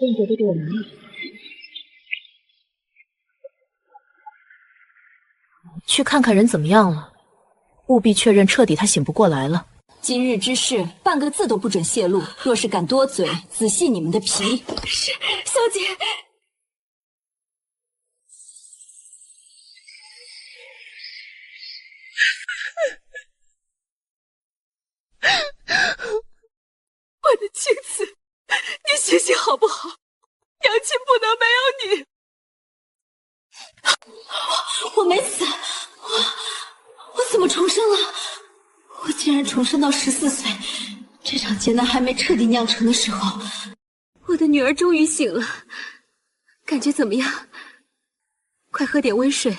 动作都给我拿来。去看看人怎么样了，务必确认彻底他醒不过来了。今日之事，半个字都不准泄露。若是敢多嘴，仔细你们的皮。是，小姐。我的青子，你醒醒好不好？娘亲不能没有你。我没死，我怎么重生了？我竟然重生到14岁，这场劫难还没彻底酿成的时候，我的女儿终于醒了，感觉怎么样？快喝点温水，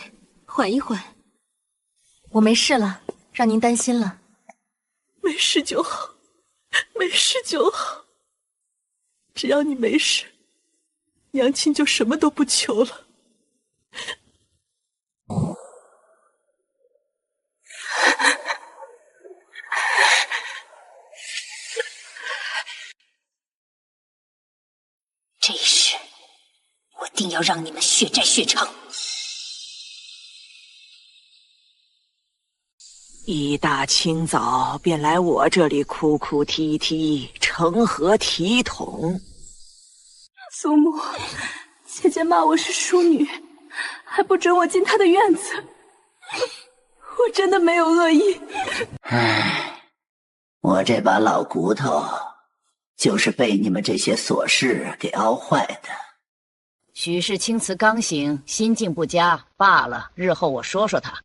缓一缓。我没事了，让您担心了。没事就好，没事就好。只要你没事，娘亲就什么都不求了。这一世，我定要让你们血债血偿。一大清早便来我这里哭哭啼啼，成何体统？祖母，姐姐骂我是淑女，还不准我进她的院子。我真的没有恶意。唉，我这把老骨头就是被你们这些琐事给熬坏的。许是青瓷刚醒，心境不佳罢了，日后我说说他。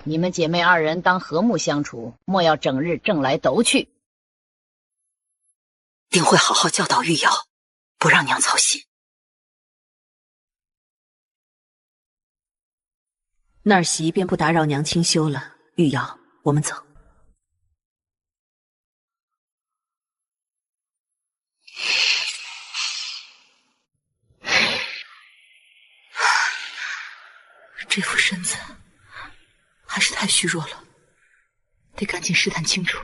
你们姐妹二人当和睦相处，莫要整日争来斗去。定会好好教导玉瑶，不让娘操心。那儿媳便不打扰娘清修了。玉瑶，我们走。这副身子还是太虚弱了，得赶紧试探清楚，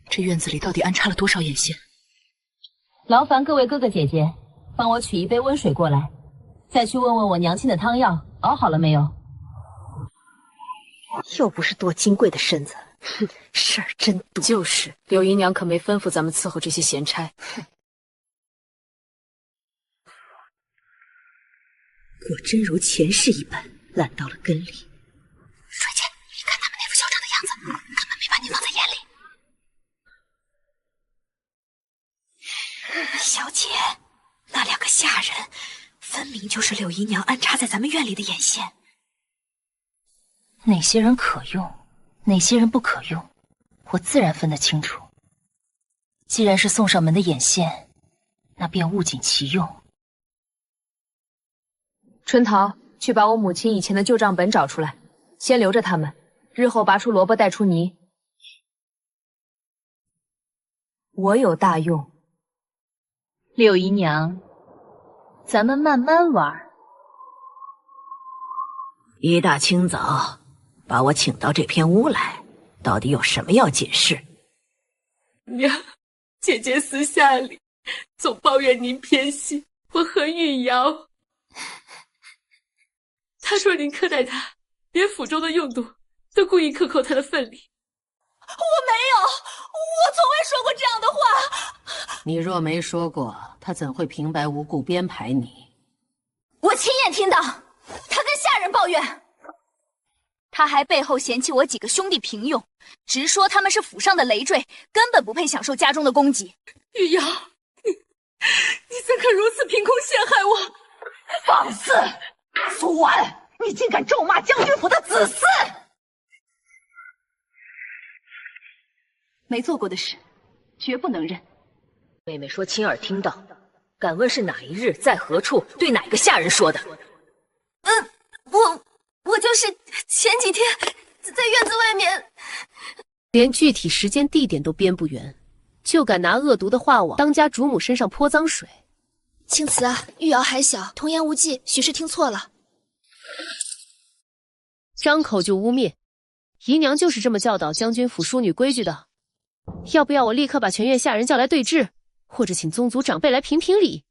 这院子里到底安插了多少眼线。劳烦各位哥哥姐姐，帮我取一杯温水过来，再去问问我娘亲的汤药熬好了没有。又不是多金贵的身子，哼，事儿真多。就是，柳姨娘可没吩咐咱们伺候这些闲差。果真如前世一般，烂到了根里。水姐，你看他们那副嚣张的样子，根本没把你放在眼里。小姐，那2个下人，分明就是柳姨娘安插在咱们院里的眼线。哪些人可用，哪些人不可用，我自然分得清楚。既然是送上门的眼线，那便物尽其用。春桃，去把我母亲以前的旧账本找出来，先留着他们，日后拔出萝卜带出泥。我有大用。柳姨娘，咱们慢慢玩。一大清早把我请到这片屋来，到底有什么要紧事？娘，姐姐私下里总抱怨您偏心我和玉瑶。她说您苛待她，连府中的用度都故意克扣她的份里。我没有，我从未说过这样的话。你若没说过，他怎会平白无故编排你？我亲眼听到，他跟下人抱怨。他还背后嫌弃我几个兄弟平庸，直说他们是府上的累赘，根本不配享受家中的供给。玉瑶，你怎可如此凭空陷害我？放肆！苏婉，你竟敢咒骂将军府的子嗣！没做过的事，绝不能认。妹妹说亲耳听到，敢问是哪一日，在何处，对哪个下人说的？我就是前几天在院子外面，连具体时间地点都编不圆，就敢拿恶毒的话往当家主母身上泼脏水。青瓷啊，玉瑶还小，童言无忌，许是听错了。张口就污蔑，姨娘就是这么教导将军府淑女规矩的。要不要我立刻把全院下人叫来对质，或者请宗族长辈来评评理？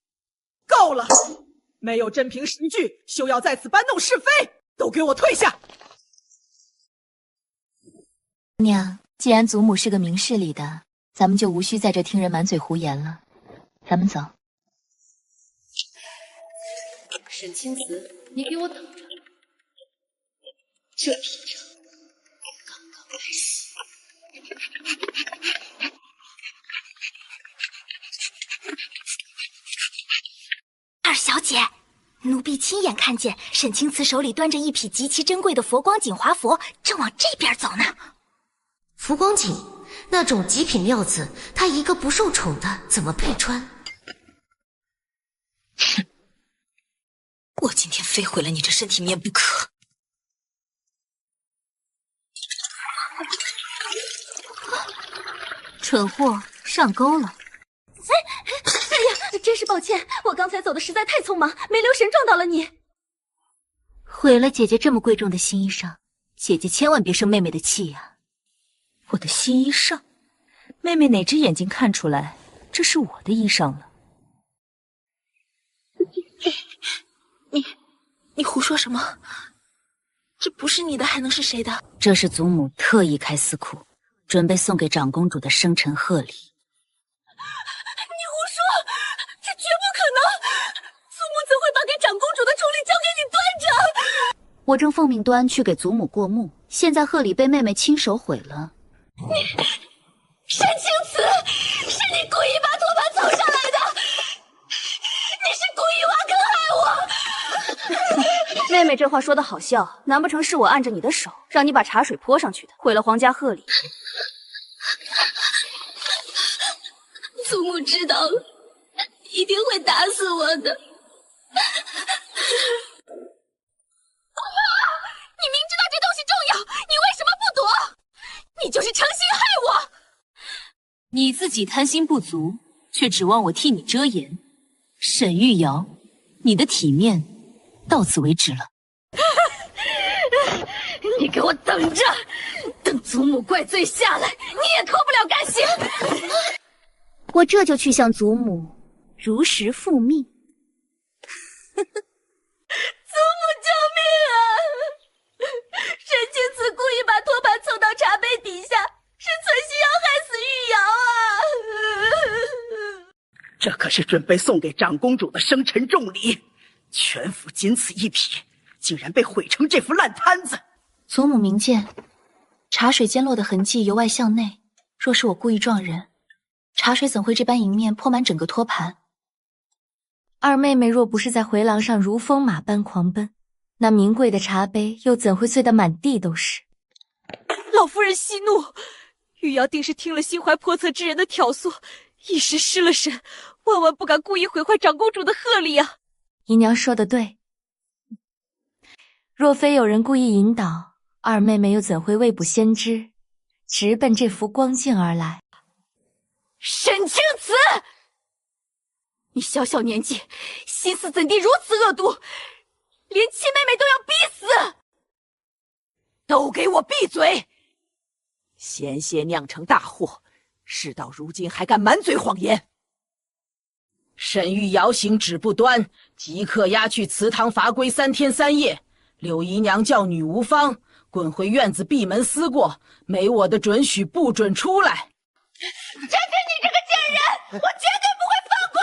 够够了！没有真凭实据，休要在此搬弄是非，都给我退下！娘，既然祖母是个明事理的，咱们就无需在这听人满嘴胡言了。咱们走。沈清慈，你给我等着！这篇章刚刚开始。二小姐，奴婢亲眼看见沈清慈手里端着一匹极其珍贵的佛光锦华佛，正往这边走呢。佛光锦那种极品料子，她一个不受宠的怎么配穿？哼，我今天非毁了你这身体面不可！蠢货上钩了！哎呀，真是抱歉，我刚才走的实在太匆忙，没留神撞到了你。毁了姐姐这么贵重的新衣裳，姐姐千万别生妹妹的气呀！我的新衣裳，妹妹哪只眼睛看出来这是我的衣裳了？你胡说什么？这不是你的，还能是谁的？这是祖母特意开私库，准备送给长公主的生辰贺礼。你胡说，这绝不可能！祖母怎会把给长公主的重礼交给你端着？我正奉命端去给祖母过目，现在贺礼被妹妹亲手毁了。沈清慈，是你故意把托盘凑上来的，你是故意挖坑害我。妹妹这话说的好笑，难不成是我按着你的手，让你把茶水泼上去的，毁了皇家贺礼？祖母知道了，一定会打死我的。你明知道这东西重要，你为什么不夺？你就是诚心害我！你自己贪心不足，却指望我替你遮掩。沈玉瑶，你的体面到此为止了。你给我等着，等祖母怪罪下来，你也脱不了干系。我这就去向祖母如实复命。祖母救命啊！沈清慈故意把托盘凑到茶杯底下，是存心要害死玉瑶啊！这可是准备送给长公主的生辰重礼，全府仅此一匹，竟然被毁成这副烂摊子！祖母明鉴，茶水溅落的痕迹由外向内，若是我故意撞人，茶水怎会这般迎面泼满整个托盘？二妹妹若不是在回廊上如风马般狂奔，那名贵的茶杯又怎会碎得满地都是？老夫人息怒，玉瑶定是听了心怀叵测之人的挑唆，一时失了神，万万不敢故意毁坏长公主的贺礼啊！姨娘说得对，若非有人故意引导，二妹妹又怎会未卜先知，直奔这幅光镜而来？沈清慈，你小小年纪，心思怎地如此恶毒，连亲妹妹都要逼死！都给我闭嘴！险些酿成大祸，事到如今还敢满嘴谎言！沈玉瑶行止不端，即刻押去祠堂罚跪3天3夜。柳姨娘叫女无方滚回院子闭门思过，没我的准许不准出来。真真你这个贱人，我绝对不会放过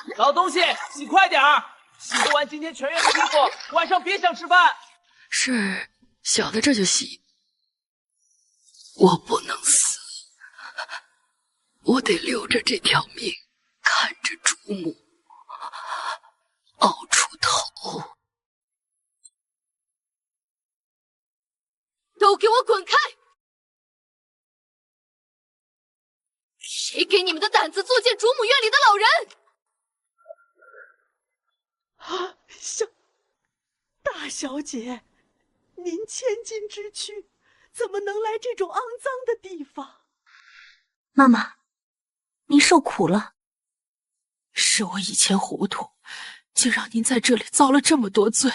你！老东西，洗快点儿！洗不完今天全院的衣服，晚上别想吃饭。是，小的这就洗。我不能死，我得留着这条命，看着主母熬出头。都给我滚开！谁给你们的胆子作践主母院里的老人？啊，大小姐，您千金之躯，怎么能来这种肮脏的地方？妈妈，您受苦了。是我以前糊涂，竟让您在这里遭了这么多罪。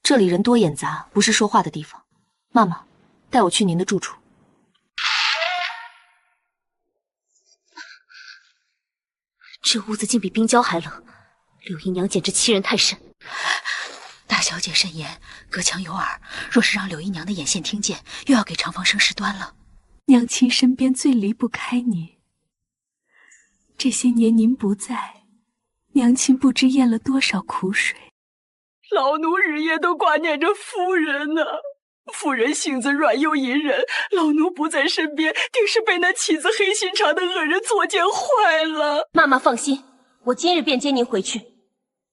这里人多眼杂，不是说话的地方。妈妈，带我去您的住处。这屋子竟比冰窖还冷，柳姨娘简直欺人太甚。大小姐慎言，隔墙有耳，若是让柳姨娘的眼线听见，又要给长房生事端了。娘亲身边最离不开您，这些年您不在，娘亲不知咽了多少苦水。老奴日夜都挂念着夫人呢。夫人性子软又隐忍，老奴不在身边，定是被那妻子黑心肠的恶人作践坏了。妈妈放心，我今日便接您回去。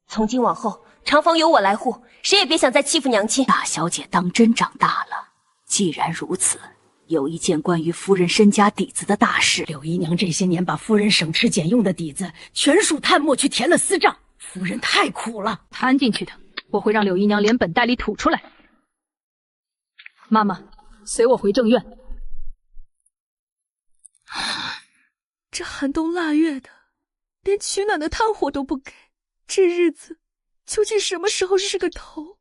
从今往后，长房由我来护，谁也别想再欺负娘亲。大小姐当真长大了。既然如此，有一件关于夫人身家底子的大事，柳姨娘这些年把夫人省吃俭用的底子全数探没去填了私账，夫人太苦了。摊进去的，我会让柳姨娘连本带利吐出来。妈妈，随我回正院。这寒冬腊月的，连取暖的炭火都不给，这日子究竟什么时候是个头？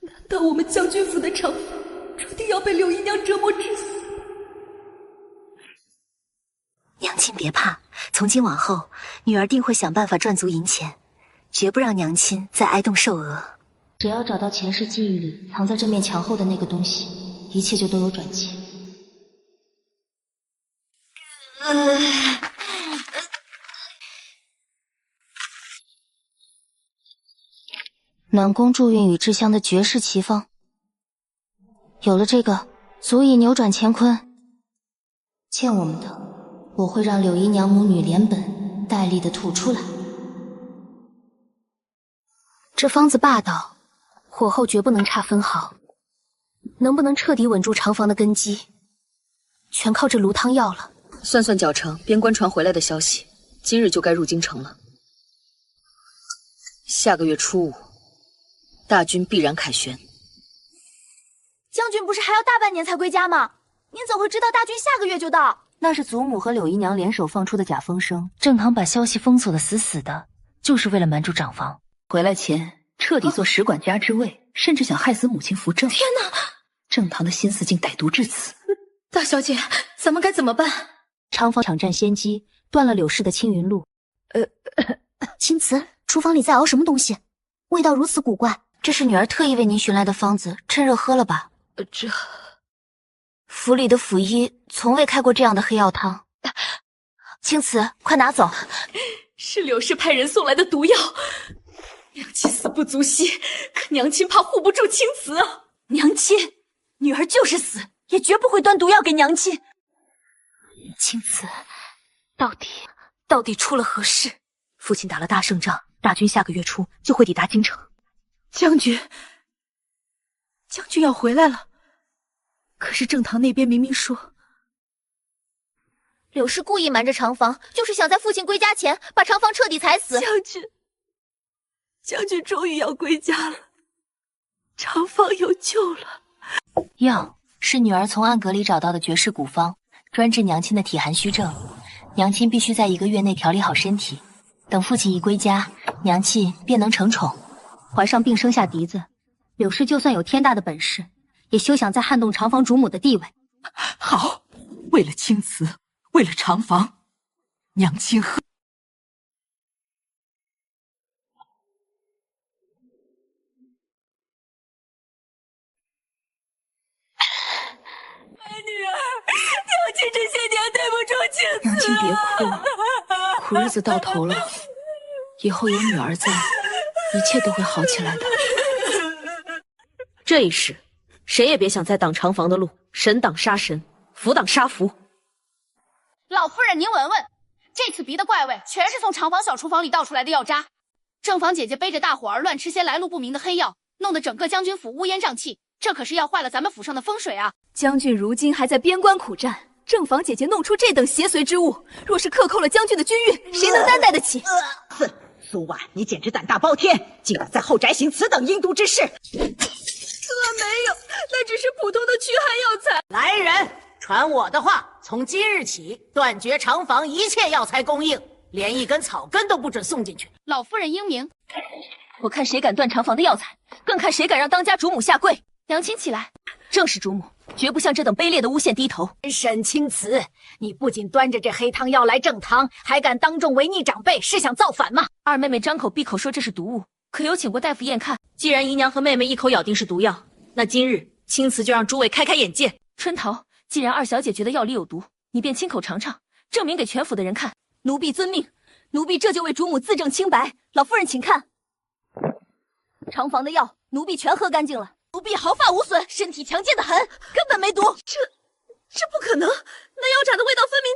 难道我们将军府的长房注定要被柳姨娘折磨致死？娘亲别怕，从今往后，女儿定会想办法赚足银钱，绝不让娘亲再挨冻受饿。只要找到前世记忆里藏在这面墙后的那个东西，一切就都有转机。暖宫助孕与制香的绝世奇方，有了这个，足以扭转乾坤。欠我们的，我会让柳姨娘母女连本带利的吐出来。这方子霸道，火候绝不能差分毫。能不能彻底稳住长房的根基，全靠这炉汤药了。算算脚程，边关传回来的消息，今日就该入京城了。下个月初5，大军必然凯旋。将军不是还要大半年才归家吗？您怎会知道大军下个月就到？那是祖母和柳姨娘联手放出的假风声。正堂把消息封锁的死死的，就是为了瞒住长房。回来前彻底坐使馆家之位，甚至想害死母亲扶正。天哪！正堂的心思竟歹毒至此。大小姐，咱们该怎么办？长房抢占先机，断了柳氏的青云路。青瓷，厨房里在熬什么东西？味道如此古怪。这是女儿特意为您寻来的方子，趁热喝了吧。这府里的府医从未开过这样的黑药汤。青瓷，快拿走。是柳氏派人送来的毒药。娘亲死不足惜，可娘亲怕护不住青瓷啊。娘亲，女儿就是死，也绝不会端毒药给娘亲。青瓷，到底出了何事？父亲打了大胜仗，大军下个月初就会抵达京城。将军要回来了，可是正堂那边明明说柳氏故意瞒着长房，就是想在父亲归家前把长房彻底踩死。将军终于要归家了，长房有救了。药是女儿从暗阁里找到的绝世古方，专治娘亲的体寒虚症。娘亲必须在1个月内调理好身体，等父亲一归家，娘亲便能承宠。怀上并生下嫡子，柳氏就算有天大的本事，也休想再撼动长房主母的地位。好，为了青瓷，为了长房，娘亲喝。女儿，娘亲这些年对不住青瓷。娘亲别哭，苦日子到头了，以后有女儿在，一切都会好起来的。这一世，谁也别想再挡长房的路，神挡杀神，佛挡杀佛。老夫人，您闻闻，这次鼻的怪味，全是从长房小厨房里倒出来的药渣。正房姐姐背着大伙儿乱吃些来路不明的黑药，弄得整个将军府乌烟瘴气，这可是要坏了咱们府上的风水啊！将军如今还在边关苦战，正房姐姐弄出这等邪祟之物，若是克扣了将军的军运，谁能担待得起？哼，苏婉，你简直胆大包天，竟敢在后宅行此等阴毒之事！没有，那只是普通的驱寒药材。来人，传我的话，从今日起断绝长房一切药材供应，连一根草根都不准送进去。老夫人英明，我看谁敢断长房的药材，更看谁敢让当家主母下跪。娘亲起来，正是主母，绝不向这等卑劣的诬陷低头。沈青瓷，你不仅端着这黑汤药来正堂，还敢当众违逆长辈，是想造反吗？二妹妹张口闭口说这是毒物，可有请过大夫验看？既然姨娘和妹妹一口咬定是毒药，那今日青瓷就让诸位开开眼界。春桃，既然二小姐觉得药里有毒，你便亲口尝尝，证明给全府的人看。奴婢遵命，奴婢这就为主母自证清白。老夫人请看，长房的药，奴婢全喝干净了。奴婢毫发无损，身体强健的很，根本没毒。这不可能，那药渣的味道分明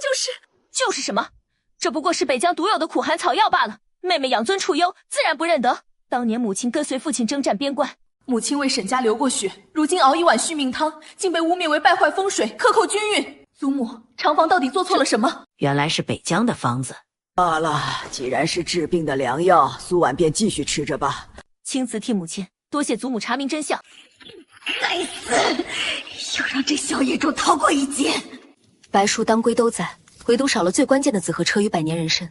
就是什么？这不过是北疆独有的苦寒草药罢了。妹妹养尊处优，自然不认得。当年母亲跟随父亲征战边关，母亲为沈家流过血，如今熬一碗续命汤，竟被污蔑为败坏风水、克扣军运。祖母，长房到底做错了什么？原来是北疆的方子。罢了，既然是治病的良药，苏婉便继续吃着吧。青瓷替母亲多谢祖母查明真相。该死，要让这小野种逃过一劫。白术当归都在，唯独少了最关键的紫河车与百年人参。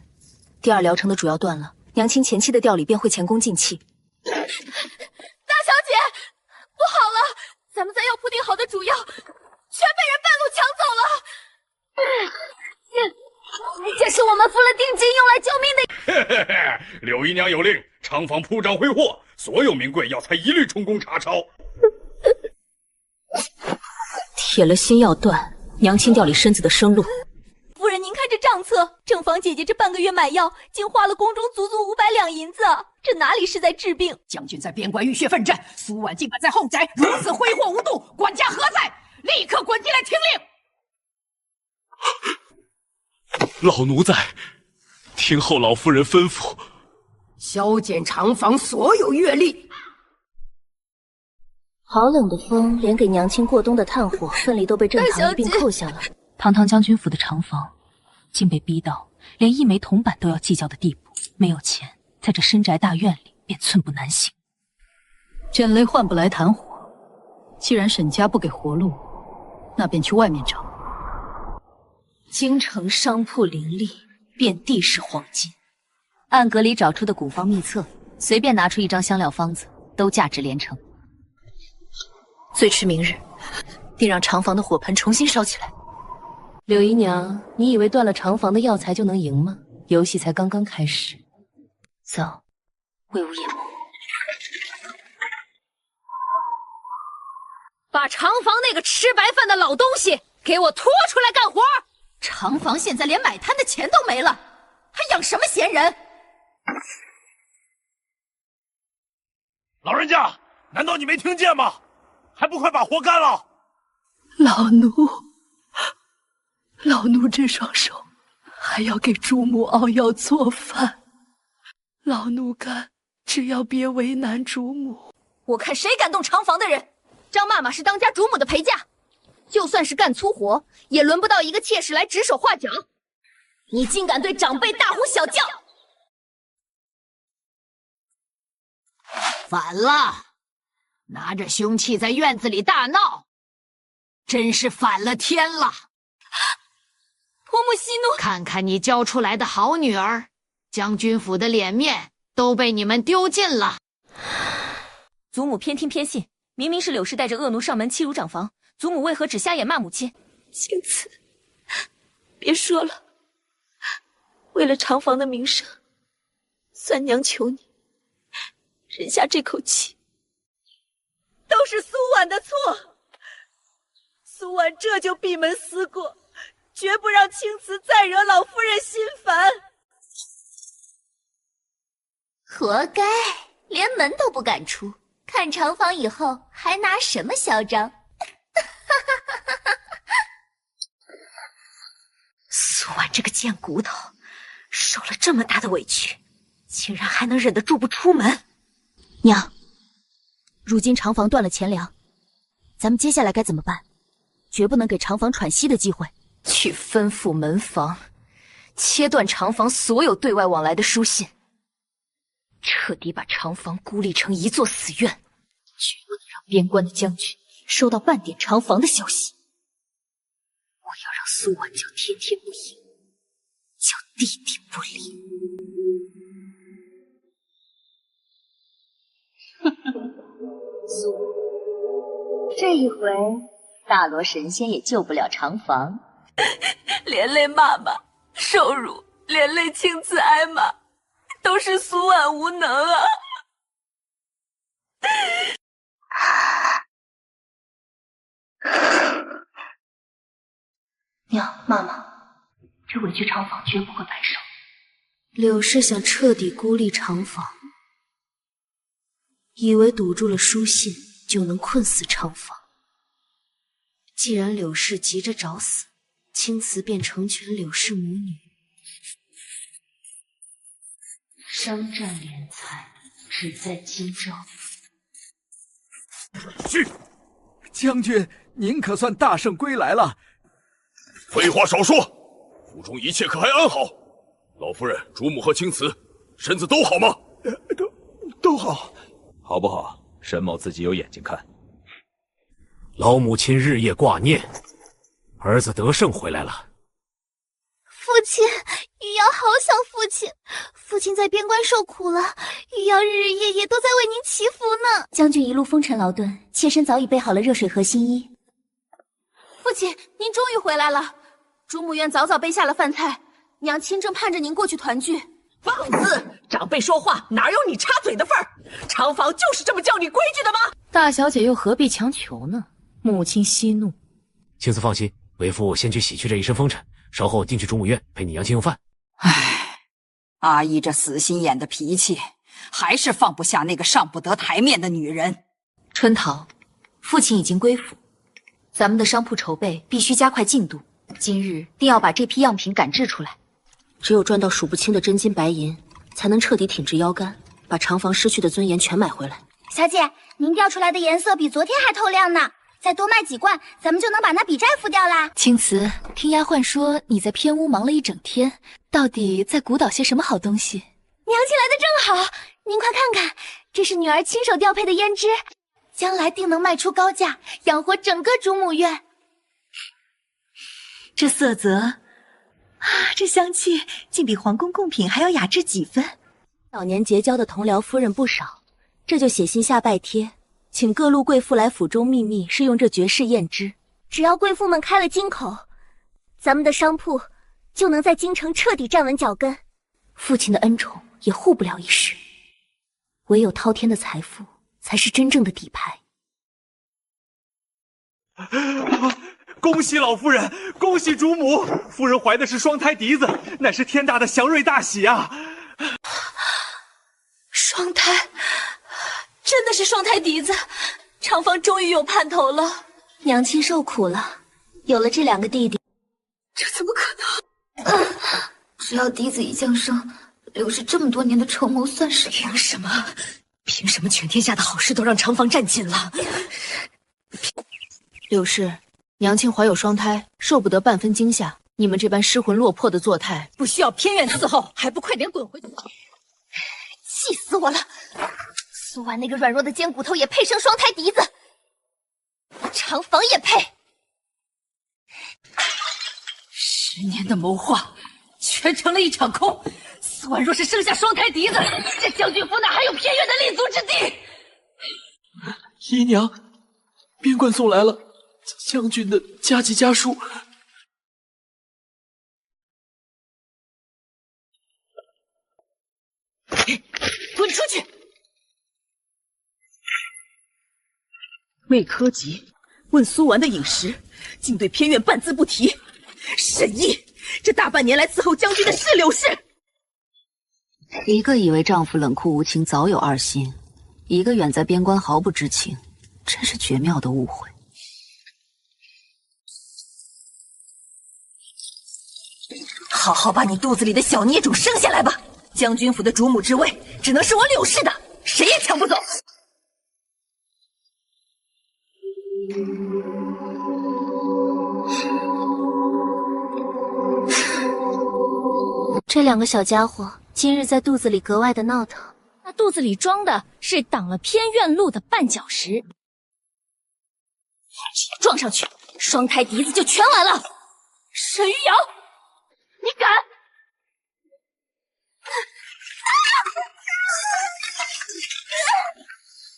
第二疗程的主要断了，娘亲前期的调理便会前功尽弃。大小姐，不好了，咱们在药铺订好的主药全被人半路抢走了。这是我们付了定金用来救命的。柳姨娘有令，厂房铺张挥霍，所有名贵药材一律充公查抄。铁了心要断，娘亲调理身子的生路。夫人，您看这账册，正房姐姐这半个月买药，竟花了宫中足足500两银子，这哪里是在治病？将军在边关浴血奋战，苏婉竟敢在后宅如此挥霍无度，管家何在？立刻滚进来听令！老奴在，听候老夫人吩咐。削减长房所有月例。好冷的风，连给娘亲过冬的炭火份里都被正堂一并扣下了。堂堂将军府的长房，竟被逼到连一枚铜板都要计较的地步。没有钱，在这深宅大院里便寸步难行。卷雷换不来炭火，既然沈家不给活路，那便去外面找。京城商铺林立，遍地是黄金。暗格里找出的古方秘册，随便拿出一张香料方子，都价值连城。最迟明日，定让长房的火盆重新烧起来。柳姨娘，你以为断了长房的药材就能赢吗？游戏才刚刚开始。走，魏无言。把长房那个吃白饭的老东西给我拖出来干活！长房现在连买摊的钱都没了，还养什么闲人？老人家，难道你没听见吗？还不快把活干了！老奴这双手还要给主母熬药做饭，老奴干，只要别为难主母。我看谁敢动长房的人！张妈妈是当家主母的陪嫁，就算是干粗活，也轮不到一个妾室来指手画脚。你竟敢对长辈大呼小叫！反了！拿着凶器在院子里大闹，真是反了天了！婆母息怒，看看你教出来的好女儿，将军府的脸面都被你们丢尽了。祖母偏听偏信，明明是柳氏带着恶奴上门欺辱长房，祖母为何只瞎眼骂母亲？青瓷，别说了，为了长房的名声，三娘求你忍下这口气。都是苏婉的错，苏婉这就闭门思过，绝不让青瓷再惹老夫人心烦。活该，连门都不敢出，看长房以后还拿什么嚣张？苏婉这个贱骨头，受了这么大的委屈，竟然还能忍得住不出门。娘，如今长房断了钱粮，咱们接下来该怎么办？绝不能给长房喘息的机会。去吩咐门房，切断长房所有对外往来的书信，彻底把长房孤立成一座死院，绝不能让边关的将军收到半点长房的消息。我要让苏婉叫天天不应，叫地地不灵。苏婉，这一回，大罗神仙也救不了长房。连累妈妈受辱，连累青瓷挨骂，都是苏婉无能啊！娘，妈妈，这委屈长房绝不会白受。柳氏想彻底孤立长房，以为堵住了书信就能困死长房。既然柳氏急着找死，青瓷便成全柳氏母女。商战敛财，只在今朝。去，将军，您可算大胜归来了。废话少说，府中一切可还安好？老夫人、主母和青瓷身子都好吗？都好，好不好？沈某自己有眼睛看。老母亲日夜挂念，儿子得胜回来了。父亲，雨瑶好想父亲。父亲在边关受苦了，雨瑶日日夜夜都在为您祈福呢。将军一路风尘劳顿，妾身早已备好了热水和新衣。父亲，您终于回来了。主母院早早备下了饭菜，娘亲正盼着您过去团聚。放肆！长辈说话哪有你插嘴的份儿？长房就是这么教你规矩的吗？大小姐又何必强求呢？母亲息怒。青瓷放心，为父先去洗去这一身风尘，稍后定去主母院陪你娘亲用饭。唉，阿姨这死心眼的脾气，还是放不下那个上不得台面的女人。春桃，父亲已经归府，咱们的商铺筹备必须加快进度。今日定要把这批样品赶制出来，只有赚到数不清的真金白银，才能彻底挺直腰杆，把长房失去的尊严全买回来。小姐，您调出来的颜色比昨天还透亮呢，再多卖几罐，咱们就能把那笔债付掉啦。青瓷，听丫鬟说你在偏屋忙了一整天，到底在鼓捣些什么好东西？娘亲来的正好，您快看看，这是女儿亲手调配的胭脂，将来定能卖出高价，养活整个主母院。这色泽这香气竟比皇宫贡品还要雅致几分。早年结交的同僚夫人不少，这就写信下拜帖，请各路贵妇来府中秘密试用这绝世胭脂。只要贵妇们开了金口，咱们的商铺就能在京城彻底站稳脚跟。父亲的恩宠也护不了一时，唯有滔天的财富才是真正的底牌。恭喜老夫人，恭喜主母！夫人怀的是双胎嫡子，乃是天大的祥瑞大喜啊！双胎，真的是双胎嫡子，长房终于有盼头了。娘亲受苦了，有了这两个弟弟，这怎么可能？只要嫡子一降生，柳氏这么多年的筹谋算是……凭什么？凭什么全天下的好事都让长房占尽了？柳氏，娘亲怀有双胎，受不得半分惊吓。你们这般失魂落魄的作态，不需要偏院伺候，还不快点滚回去！气死我了！苏婉那个软弱的尖骨头也配生双胎嫡子，长房也配。10年的谋划，全成了一场空。苏婉若是生下双胎嫡子，这将军府哪还有偏院的立足之地？姨娘，边关送来了将军的加急家书。滚出去！魏科吉问苏完的饮食，竟对偏院半字不提。沈毅，这大半年来伺候将军的是柳氏。一个以为丈夫冷酷无情，早有二心；一个远在边关毫不知情，真是绝妙的误会。好好把你肚子里的小孽种生下来吧！将军府的主母之位，只能是我柳氏的，谁也抢不走。这两个小家伙今日在肚子里格外的闹腾，那肚子里装的是挡了偏院路的绊脚石，撞上去，双胎嫡子就全完了。沈玉瑶，你敢！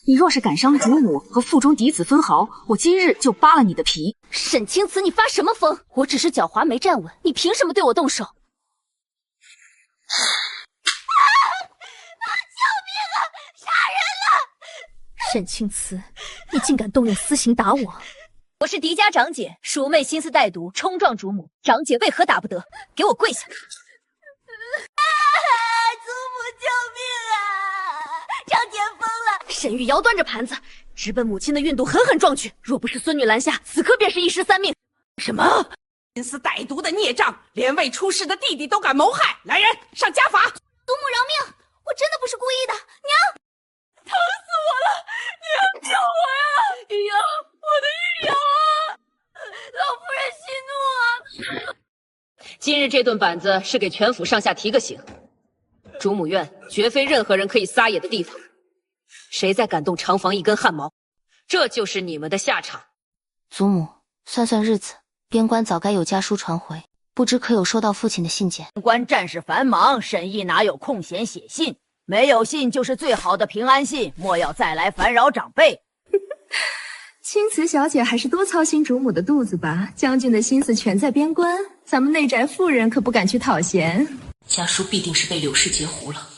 你若是敢伤主母和腹中嫡子分毫，我今日就扒了你的皮！沈清慈，你发什么疯？我只是脚滑没站稳，你凭什么对我动手？救命啊！杀人了！沈清慈，你竟敢动用私刑打我！我是嫡家长姐，鼠妹心思歹毒，冲撞主母，长姐为何打不得？给我跪下！祖母救命啊！长姐疯了！沈玉瑶端着盘子，直奔母亲的孕肚狠狠撞去。若不是孙女拦下，此刻便是一尸三命。什么？心思歹毒的孽障，连未出世的弟弟都敢谋害！来人，上家法！祖母饶命！我真的不是故意的，娘！疼死我了！娘救我呀！玉瑶，我的玉瑶啊！老夫人息怒啊！今日这顿板子是给全府上下提个醒，主母院绝非任何人可以撒野的地方。谁再敢动长房一根汗毛，这就是你们的下场。祖母，算算日子，边关早该有家书传回，不知可有收到父亲的信件？边关战事繁忙，沈毅哪有空闲写信？没有信就是最好的平安信，莫要再来烦扰长辈。青瓷小姐还是多操心主母的肚子吧，将军的心思全在边关，咱们内宅妇人可不敢去讨嫌。家书必定是被柳氏截胡了，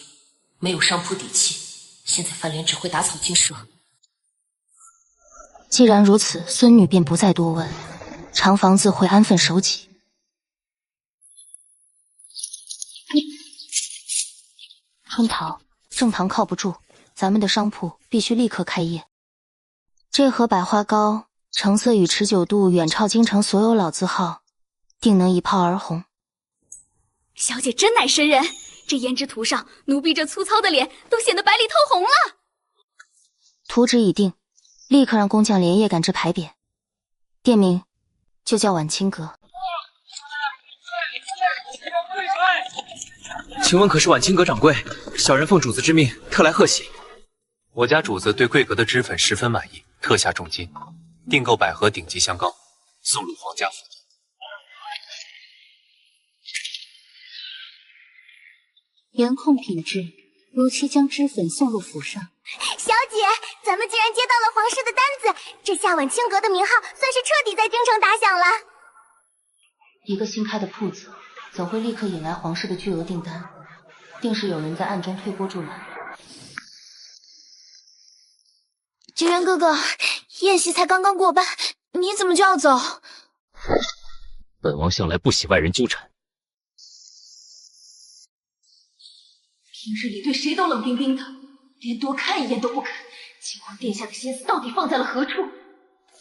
没有商铺底气，现在翻脸只会打草惊蛇。既然如此，孙女便不再多问，长房自会安分守己。春桃，正堂靠不住，咱们的商铺必须立刻开业。这盒百花膏，成色与持久度远超京城所有老字号，定能一炮而红。小姐真乃神人，这胭脂涂上，奴婢这粗糙的脸都显得白里透红了。图纸已定，立刻让工匠连夜赶制牌匾，店名就叫晚清阁。请问可是晚清阁掌柜？小人奉主子之命，特来贺喜。我家主子对贵阁的脂粉十分满意，特下重金，订购100盒顶级香膏，送入皇家府。严控品质，如期将脂粉送入府上。小姐，咱们竟然接到了皇室的单子，这夏晚清阁的名号算是彻底在京城打响了。一个新开的铺子，怎会立刻引来皇室的巨额订单？定是有人在暗中推波助澜。菊元哥哥，宴席才刚刚过半，你怎么就要走？本王向来不喜外人纠缠。平日里对谁都冷冰冰的，连多看一眼都不肯。靖王殿下的心思到底放在了何处？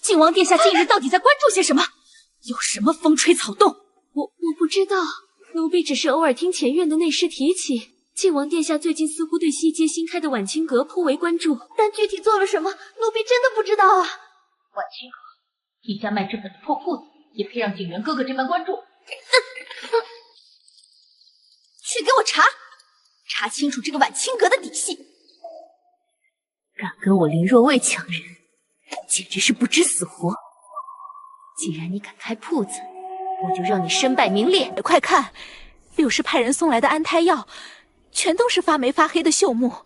靖王殿下近日到底在关注些什么？有什么风吹草动？我不知道，奴婢只是偶尔听前院的内侍提起。靖王殿下最近似乎对西街新开的晚清阁颇为关注，但具体做了什么，奴婢真的不知道啊。晚清阁，一家卖脂粉的破铺子，也配让景元哥哥这般关注？去给我查清楚这个晚清阁的底细！敢跟我林若蔚抢人，简直是不知死活！既然你敢开铺子，我就让你身败名裂！快看，柳氏派人送来的安胎药，全都是发霉发黑的朽木。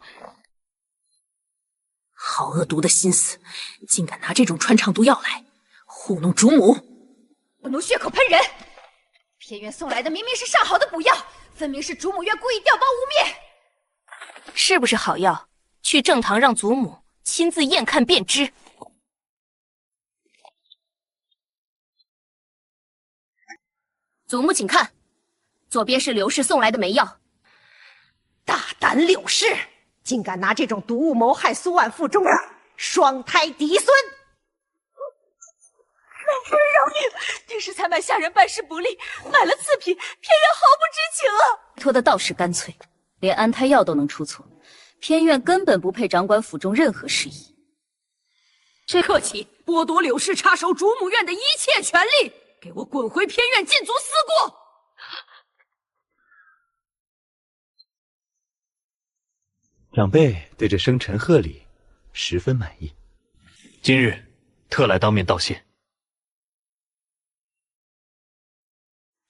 好恶毒的心思，竟敢拿这种穿肠毒药来糊弄主母！不能血口喷人！偏院送来的明明是上好的补药，分明是主母院故意调包污蔑。是不是好药？去正堂让祖母亲自验看便知。祖母请看，左边是刘氏送来的霉药。大胆柳氏，竟敢拿这种毒物谋害苏婉腹中双胎嫡孙！老夫人饶命，定是才买下人办事不力，买了次品，偏院毫不知情啊！拖得倒是干脆，连安胎药都能出错，偏院根本不配掌管府中任何事宜。这刻起，剥夺柳氏插手主母院的一切权利，给我滚回偏院，禁足思过！长辈对这生辰贺礼十分满意，今日特来当面道谢。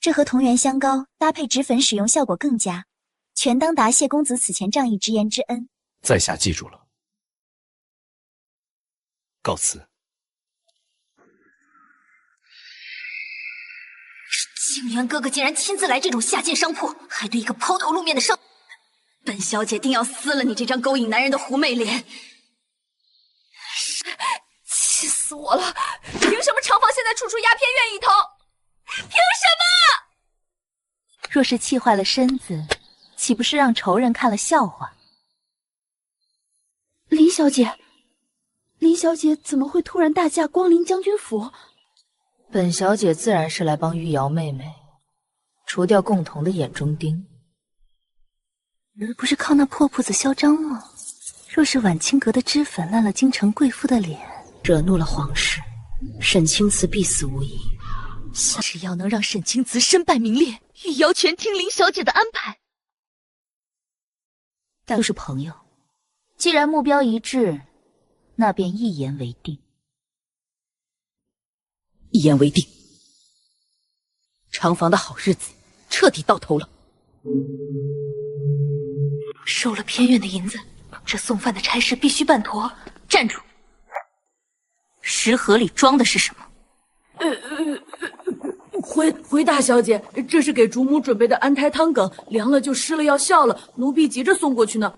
这盒同源香膏搭配脂粉使用效果更佳，全当答谢公子此前仗义直言之恩。在下记住了。告辞。静元哥哥竟然亲自来这种下贱商铺，还对一个抛头露面的商……本小姐定要撕了你这张勾引男人的狐媚脸！气死我了！凭什么长房现在处处鸦片院一头？凭什么？若是气坏了身子，岂不是让仇人看了笑话？林小姐，林小姐怎么会突然大驾光临将军府？本小姐自然是来帮玉瑶妹妹除掉共同的眼中钉。不是靠那破铺子嚣张吗？若是婉清阁的脂粉烂了京城贵妇的脸，惹怒了皇室，沈清慈必死无疑。只要能让沈清慈身败名裂，玉瑶全听林小姐的安排。但都是朋友，既然目标一致，那便一言为定。一言为定，长房的好日子彻底到头了。收了偏院的银子，这送饭的差事必须办妥。站住！食盒里装的是什么？回大小姐，这是给主母准备的安胎汤羹，凉了就湿了，要效了，奴婢急着送过去呢。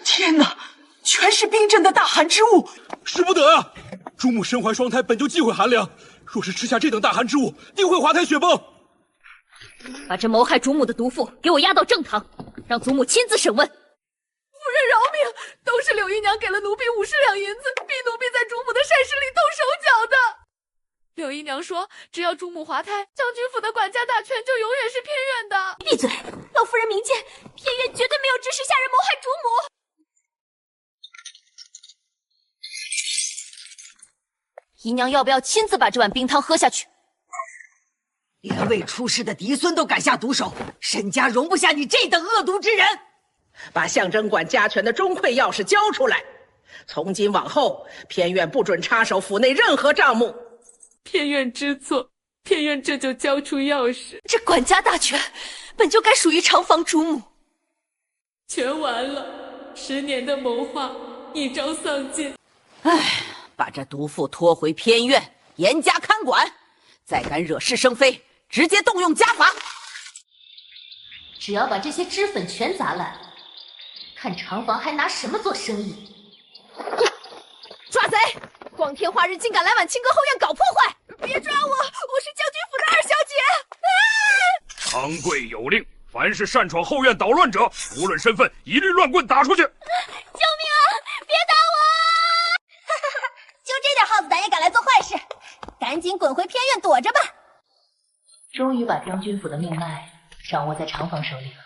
天哪，全是冰镇的大寒之物，使不得啊！主母身怀双胎，本就忌讳寒凉，若是吃下这等大寒之物，定会滑胎雪崩。把这谋害主母的毒妇给我押到正堂，让祖母亲自审问。夫人饶命！都是柳姨娘给了奴婢50两银子，逼奴婢在主母的膳食里动手脚的。柳姨娘说，只要主母滑胎，将军府的管家大权就永远是偏院的。闭嘴！老夫人明鉴，偏院绝对没有指使下人谋害主母。姨娘要不要亲自把这碗冰汤喝下去？连未出世的嫡孙都敢下毒手，沈家容不下你这等恶毒之人！把象征管家权的钟馗钥匙交出来，从今往后，偏院不准插手府内任何账目。偏院知错，偏院这就交出钥匙。这管家大权本就该属于长房主母，全完了，10年的谋划一朝丧尽。唉，把这毒妇拖回偏院，严加看管，再敢惹是生非，直接动用家法。只要把这些脂粉全砸烂，看长房还拿什么做生意？抓贼！光天化日竟敢来婉清阁后院搞破坏！别抓我，我是将军府的2小姐。长贵有令，凡是擅闯后院捣乱者，无论身份，一律乱棍打出去。救命啊！别打我！就这点耗子胆也敢来做坏事，赶紧滚回偏院躲着吧！终于把将军府的命脉掌握在长房手里了。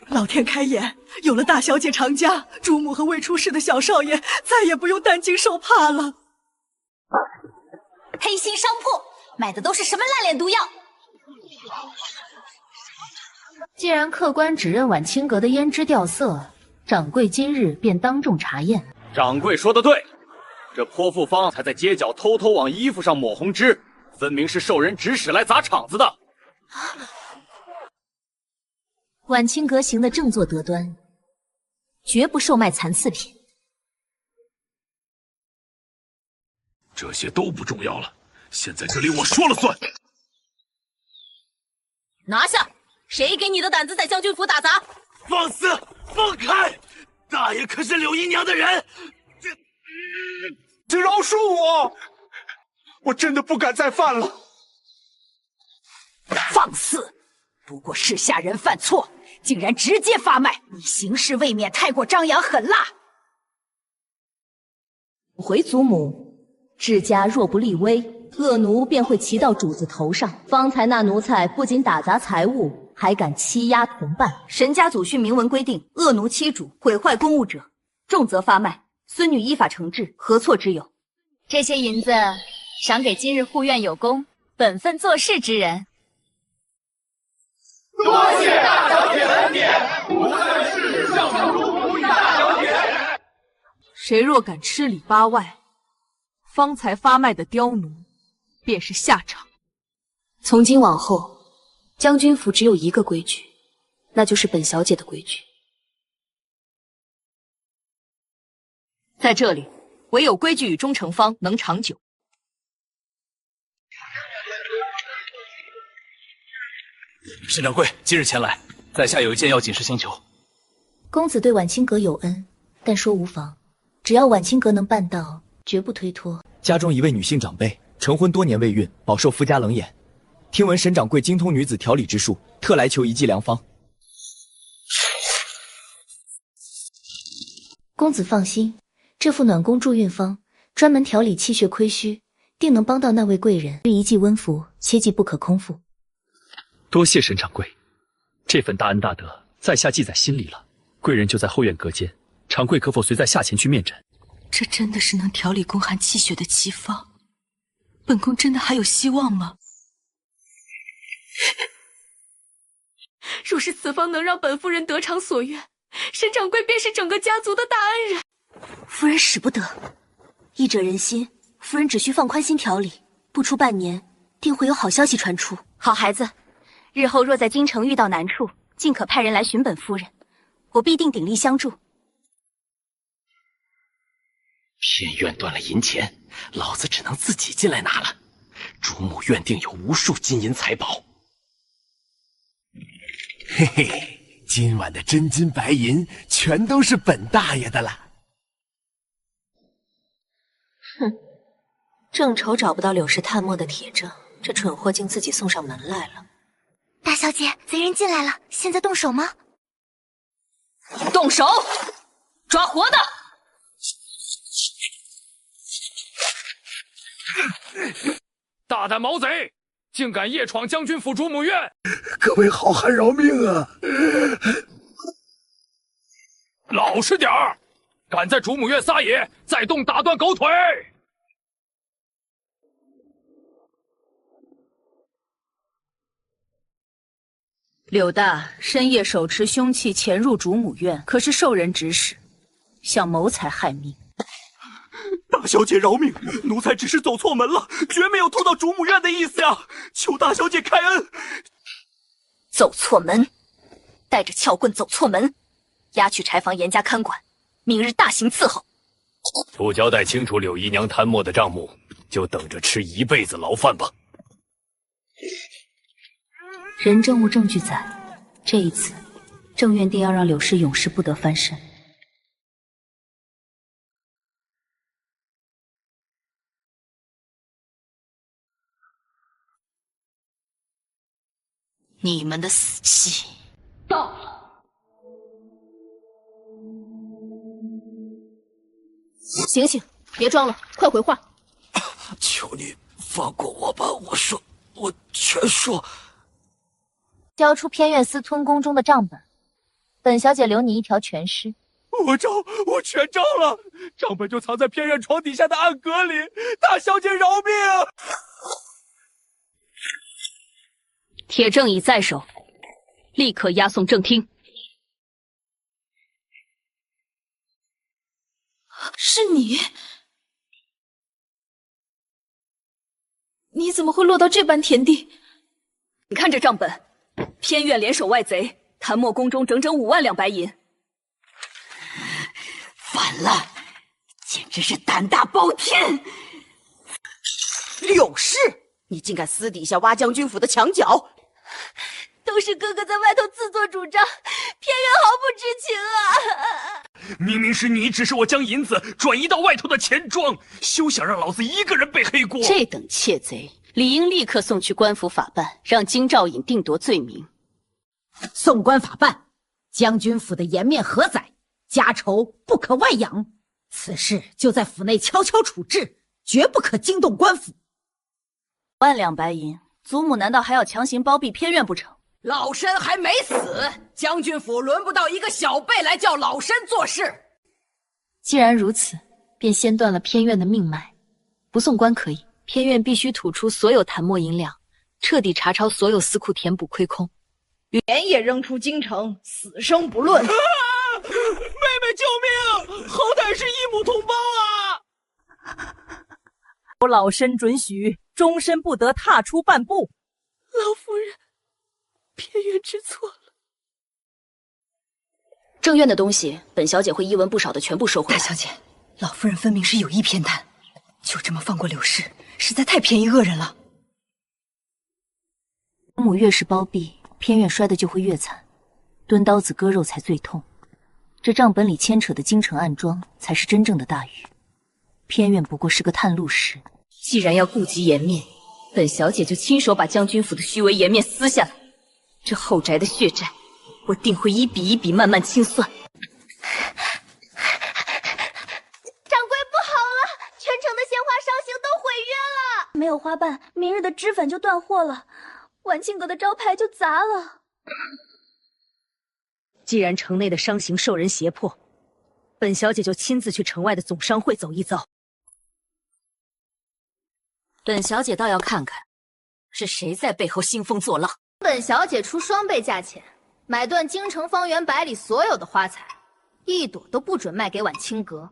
老天开眼，有了大小姐长家，主母和未出世的小少爷再也不用担惊受怕了。黑心商铺买的都是什么烂脸毒药？既然客官只认婉清阁的胭脂掉色，掌柜今日便当众查验。掌柜说的对，这泼妇方才在街角偷偷往衣服上抹红脂，分明是受人指使来砸场子的。婉清阁行的正坐得端，绝不售卖残次品。这些都不重要了，现在这里我说了算。拿下！谁给你的胆子在将军府打杂？放肆！放开！大爷可是柳姨娘的人，请饶恕我，我真的不敢再犯了。放肆！不过是下人犯错，竟然直接发卖，你行事未免太过张扬狠辣。回祖母，治家若不立威，恶奴便会骑到主子头上。方才那奴才不仅打砸财物，还敢欺压同伴。神家祖训明文规定，恶奴欺主、毁坏公物者，重则发卖，孙女依法惩治，何错之有？这些银子赏给今日护院有功、本分做事之人。多谢大小姐恩典，无论是上房主母与大小姐。谁若敢吃里扒外，方才发卖的刁奴，便是下场。从今往后，将军府只有一个规矩，那就是本小姐的规矩。在这里，唯有规矩与忠诚方能长久。沈掌柜今日前来，在下有一件要紧事相求。公子对婉清阁有恩，但说无妨，只要婉清阁能办到，绝不推脱。家中一位女性长辈成婚多年未孕，饱受夫家冷眼。听闻沈掌柜精通女子调理之术，特来求一剂良方。公子放心，这副暖宫助孕方专门调理气血亏虚，定能帮到那位贵人。一剂温服，切记不可空腹。多谢沈掌柜，这份大恩大德，在下记在心里了。贵人就在后院隔间，掌柜可否随在下前去面诊？这真的是能调理宫寒气血的奇方，本宫真的还有希望吗？若是此方能让本夫人得偿所愿，沈掌柜便是整个家族的大恩人。夫人使不得，医者仁心，夫人只需放宽心调理，不出半年，定会有好消息传出。好孩子，日后若在京城遇到难处，尽可派人来寻本夫人，我必定鼎力相助。偏院断了银钱，老子只能自己进来拿了。主母院定有无数金银财宝。嘿嘿，今晚的真金白银全都是本大爷的了。哼，正愁找不到柳氏探墨的铁证，这蠢货竟自己送上门来了。大小姐，贼人进来了，现在动手吗？动手，抓活的！大胆毛贼，竟敢夜闯将军府主母院！各位好汉饶命啊！老实点儿，敢在主母院撒野，再动打断狗腿！柳大深夜手持凶器潜入主母院，可是受人指使，想谋财害命。大小姐饶命，奴才只是走错门了，绝没有偷到主母院的意思呀！求大小姐开恩。走错门，带着撬棍走错门，押去柴房严加看管，明日大刑伺候。不交代清楚柳姨娘贪墨的账目，就等着吃一辈子牢饭吧。人证物证俱在，这一次正院定要让柳氏永世不得翻身。你们的死期到了！醒醒，别装了，快回话！求你放过我吧，我全说。交出偏院私吞宫中的账本，本小姐留你一条全尸。我全招了，账本就藏在偏院床底下的暗格里，大小姐饶命！铁证已在手，立刻押送正厅。是你？你怎么会落到这般田地？你看这账本，偏院联手外贼，谭墨宫中整整5万两白银。反了，简直是胆大包天！柳氏，你竟敢私底下挖将军府的墙角！都是哥哥在外头自作主张，偏院毫不知情啊！明明是你指使我将银子转移到外头的钱庄，休想让老子一个人背黑锅！这等窃贼，理应立刻送去官府法办，让京兆尹定夺罪名。送官法办，将军府的颜面何在？家丑不可外扬，此事就在府内悄悄处置，绝不可惊动官府。万两白银，祖母难道还要强行包庇偏院不成？老身还没死，将军府轮不到一个小辈来叫老身做事。既然如此，便先断了偏院的命脉。不送官可以，偏院必须吐出所有檀墨银两，彻底查抄所有私库，填补亏空。连夜扔出京城，死生不论。妹妹救命！好歹是异母同胞啊！我老身准许，终身不得踏出半步。老夫人，偏院知错了。正院的东西，本小姐会一文不少的全部收回来。大小姐，老夫人分明是有意偏袒，就这么放过柳氏，实在太便宜恶人了。主母越是包庇，偏院摔得就会越惨，钝刀子割肉才最痛。这账本里牵扯的京城暗桩，才是真正的大鱼。偏院不过是个探路使。既然要顾及颜面，本小姐就亲手把将军府的虚伪颜面撕下来。这后宅的血债，我定会一笔一笔慢慢清算。掌柜不好了，全城的鲜花烧行都毁约了，没有花瓣，明日的脂粉就断货了，晚清阁的招牌就砸了。既然城内的商行受人胁迫，本小姐就亲自去城外的总商会走一遭。本小姐倒要看看，是谁在背后兴风作浪。本小姐出双倍价钱，买断京城方圆百里所有的花材，一朵都不准卖给晚清阁。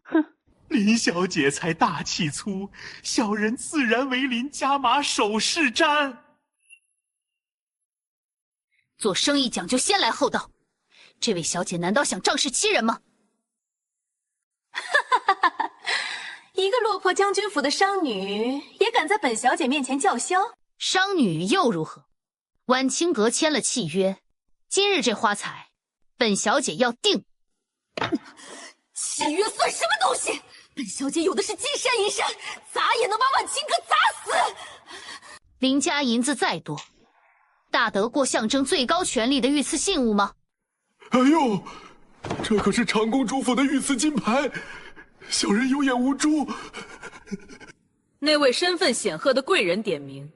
哼，林小姐才大气粗，小人自然为林加码首饰毡。做生意讲究先来后到，这位小姐难道想仗势欺人吗？一个落魄将军府的商女，也敢在本小姐面前叫嚣？商女又如何？晚清阁签了契约，今日这花材，本小姐要定。契约算什么东西？本小姐有的是金山银山，砸也能把晚清阁砸死。林家银子再多，大得过象征最高权力的御赐信物吗？哎呦，这可是长公主府的御赐金牌，小人有眼无珠。那位身份显赫的贵人点名，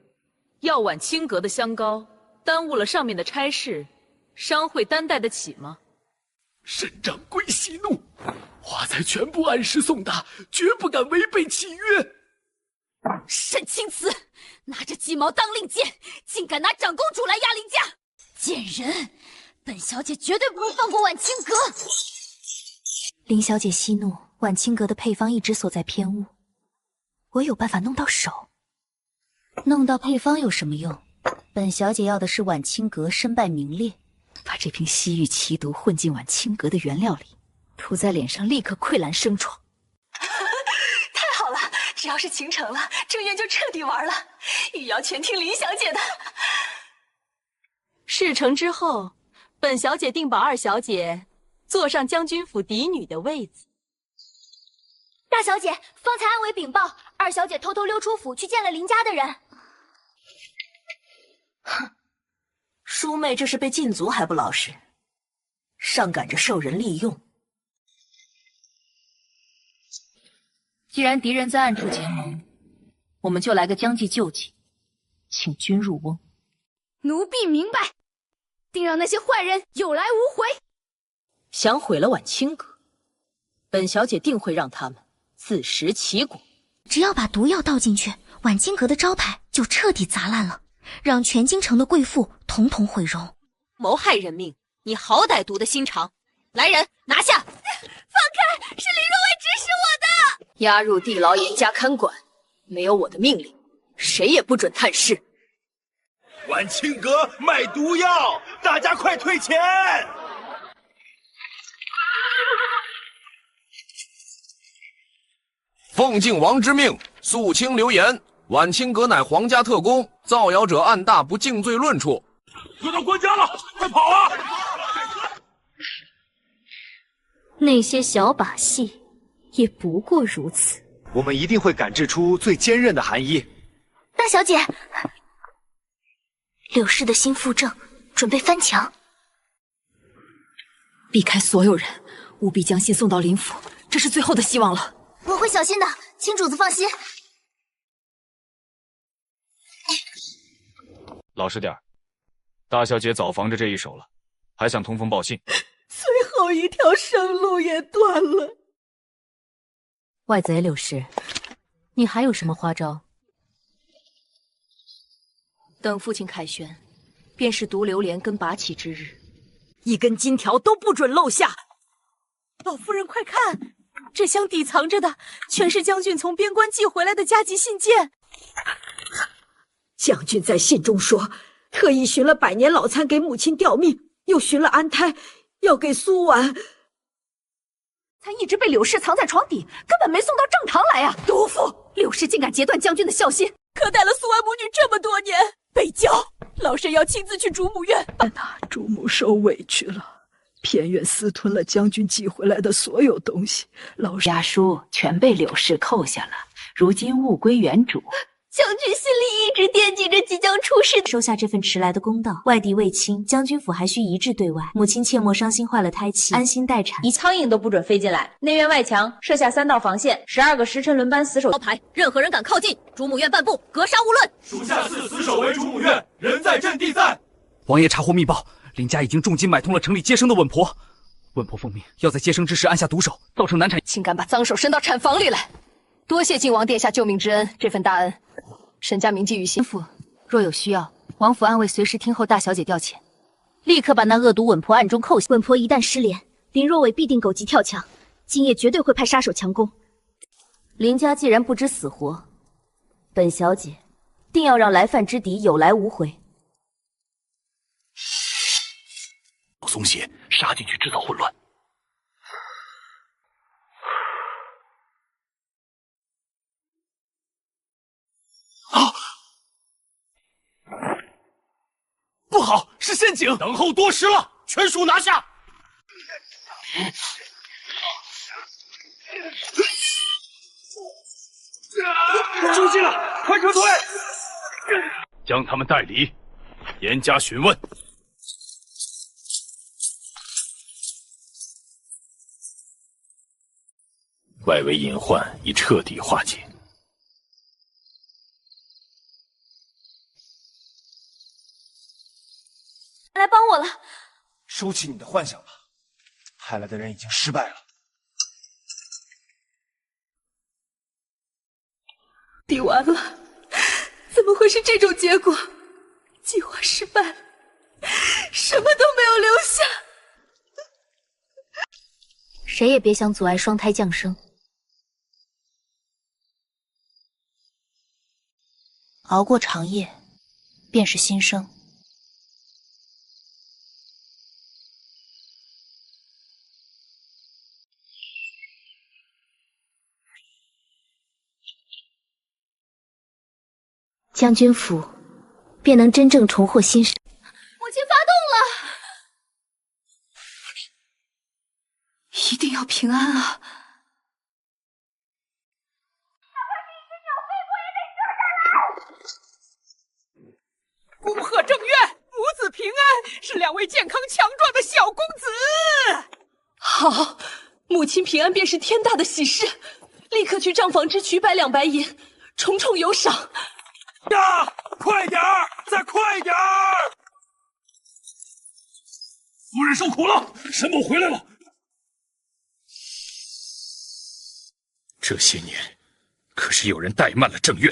要晚清阁的香膏，耽误了上面的差事，商会担待得起吗？沈掌柜息怒，花材全部按时送达，绝不敢违背契约。沈青瓷拿着鸡毛当令箭，竟敢拿长公主来压林家，贱人！本小姐绝对不会放过晚清阁。林小姐息怒，晚清阁的配方一直锁在偏屋，我有办法弄到手。弄到配方有什么用？本小姐要的是晚清阁身败名裂，把这瓶西域奇毒混进晚清阁的原料里，涂在脸上立刻溃烂生疮。太好了，只要是秦城了，正院就彻底玩了。玉瑶全听林小姐的。事成之后，本小姐定保二小姐坐上将军府嫡女的位子。大小姐，方才暗卫禀报，二小姐偷偷溜出府去见了林家的人。哼，淑妹这是被禁足还不老实，上赶着受人利用。既然敌人在暗处结盟，我们就来个将计就计，请君入瓮。奴婢明白，定让那些坏人有来无回。想毁了晚清阁，本小姐定会让他们自食其果。只要把毒药倒进去，晚清阁的招牌就彻底砸烂了，让全京城的贵妇统统毁容。谋害人命，你好歹毒的心肠！来人，拿下！放开！是林若薇指使我的。押入地牢严加看管，没有我的命令，谁也不准探视。晚清阁卖毒药，大家快退钱！奉靖王之命，肃清流言。晚清阁乃皇家特工，造谣者按大不敬罪论处。快到官家了，快跑啊！那些小把戏也不过如此。我们一定会赶制出最坚韧的寒衣。大小姐，柳氏的新妇正准备翻墙，避开所有人，务必将信送到林府，这是最后的希望了。我会小心的，请主子放心。老实点儿，大小姐早防着这一手了，还想通风报信？最后一条生路也断了。外贼柳氏，你还有什么花招？等父亲凯旋，便是毒榴莲跟拔起之日，一根金条都不准漏下。老夫人，快看！这箱底藏着的全是将军从边关寄回来的加急信件。将军在信中说，特意寻了百年老参给母亲吊命，又寻了安胎，要给苏婉。他一直被柳氏藏在床底，根本没送到正堂来啊！毒妇，柳氏竟敢截断将军的孝心，可待了苏安母女这么多年，北郊老身要亲自去主母院。主母受委屈了，偏院私吞了将军寄回来的所有东西，老家书全被柳氏扣下了，如今物归原主。将军心里一直惦记着即将出世，收下这份迟来的公道。外敌未侵，将军府还需一致对外。母亲切莫伤心坏了胎气，安心待产。一苍蝇都不准飞进来。内院外墙设下3道防线，12个时辰轮班死守。招牌，任何人敢靠近主母院半步，格杀勿论。属下自死守为主母院，人在阵地在。王爷查获密报，林家已经重金买通了城里接生的稳婆。稳婆奉命要在接生之时按下毒手，造成难产。竟敢把脏手伸到产房里来！多谢靖王殿下救命之恩，这份大恩，沈家铭记于心。府若有需要，王府暗卫随时听候大小姐调遣，立刻把那恶毒稳婆暗中扣下。稳婆一旦失联，林若伟必定狗急跳墙，今夜绝对会派杀手强攻。林家既然不知死活，本小姐定要让来犯之敌有来无回。松懈，杀进去制造混乱。啊！不好，是陷阱！等候多时了，全数拿下！出击了，快撤退！将他们带离，严加询问。外围隐患已彻底化解。来帮我了！收起你的幻想吧，派来的人已经失败了。敌完了，怎么会是这种结果？计划失败了，什么都没有留下。谁也别想阻碍双胎降生。熬过长夜，便是新生。将军府便能真正重获新生。母亲发动了，一定要平安啊！恭贺正院母子平安，是2位健康强壮的小公子。好，母亲平安便是天大的喜事，立刻去账房支取100两白银，重重有赏。呀，快点儿，再快点儿！夫人受苦了，沈某回来了。这些年，可是有人怠慢了正院。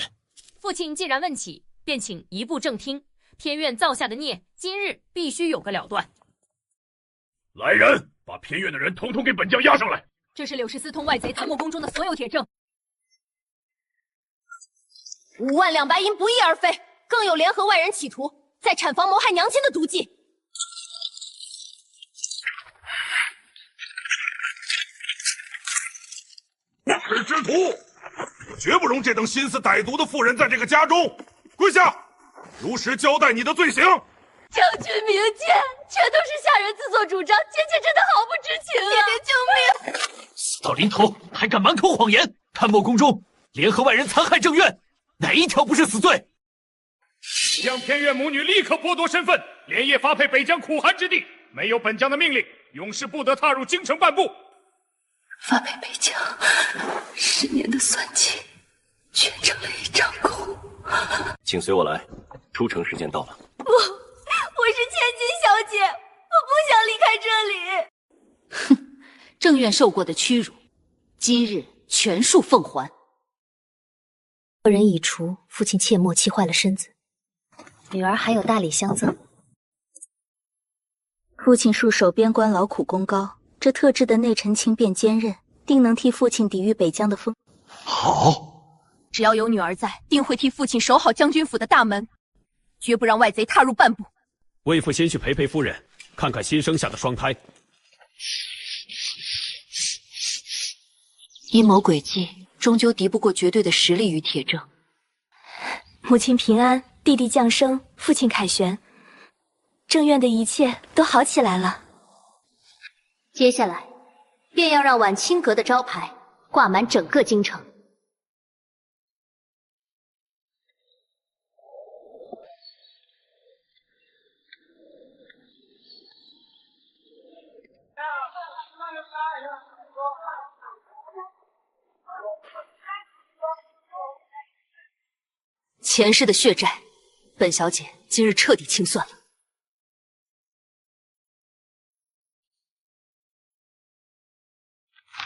父亲既然问起，便请移步正听。偏院造下的孽，今日必须有个了断。来人，把偏院的人统统给本将押上来。这是柳氏私通外贼谭墨宫中的所有铁证。5万两白银不翼而飞，更有联合外人企图在产房谋害娘亲的毒计。不耻之徒！我绝不容这等心思歹毒的妇人在这个家中。跪下，如实交代你的罪行。将军明鉴，全都是下人自作主张，姐姐真的毫不知情啊！爹爹救命！死到临头还敢满口谎言！谭墨宫中联合外人残害正院，哪一条不是死罪？将偏院母女立刻剥夺身份，连夜发配北疆苦寒之地。没有本将的命令，永世不得踏入京城半步。发配北疆，10年的算计，全成了一场空。请随我来，出城时间到了。不，我是千金小姐，我不想离开这里。哼，正院受过的屈辱，今日全数奉还。恶人已除，父亲切莫气坏了身子。女儿还有大礼相赠。父亲戍守边关，劳苦功高，这特制的内臣轻便坚韧，定能替父亲抵御北疆的风。好，只要有女儿在，定会替父亲守好将军府的大门，绝不让外贼踏入半步。为父先去陪陪夫人，看看新生下的双胎。阴谋诡计终究敌不过绝对的实力与铁证。母亲平安，弟弟降生，父亲凯旋，正院的一切都好起来了。接下来，便要让晚清阁的招牌挂满整个京城。前世的血债，本小姐今日彻底清算了。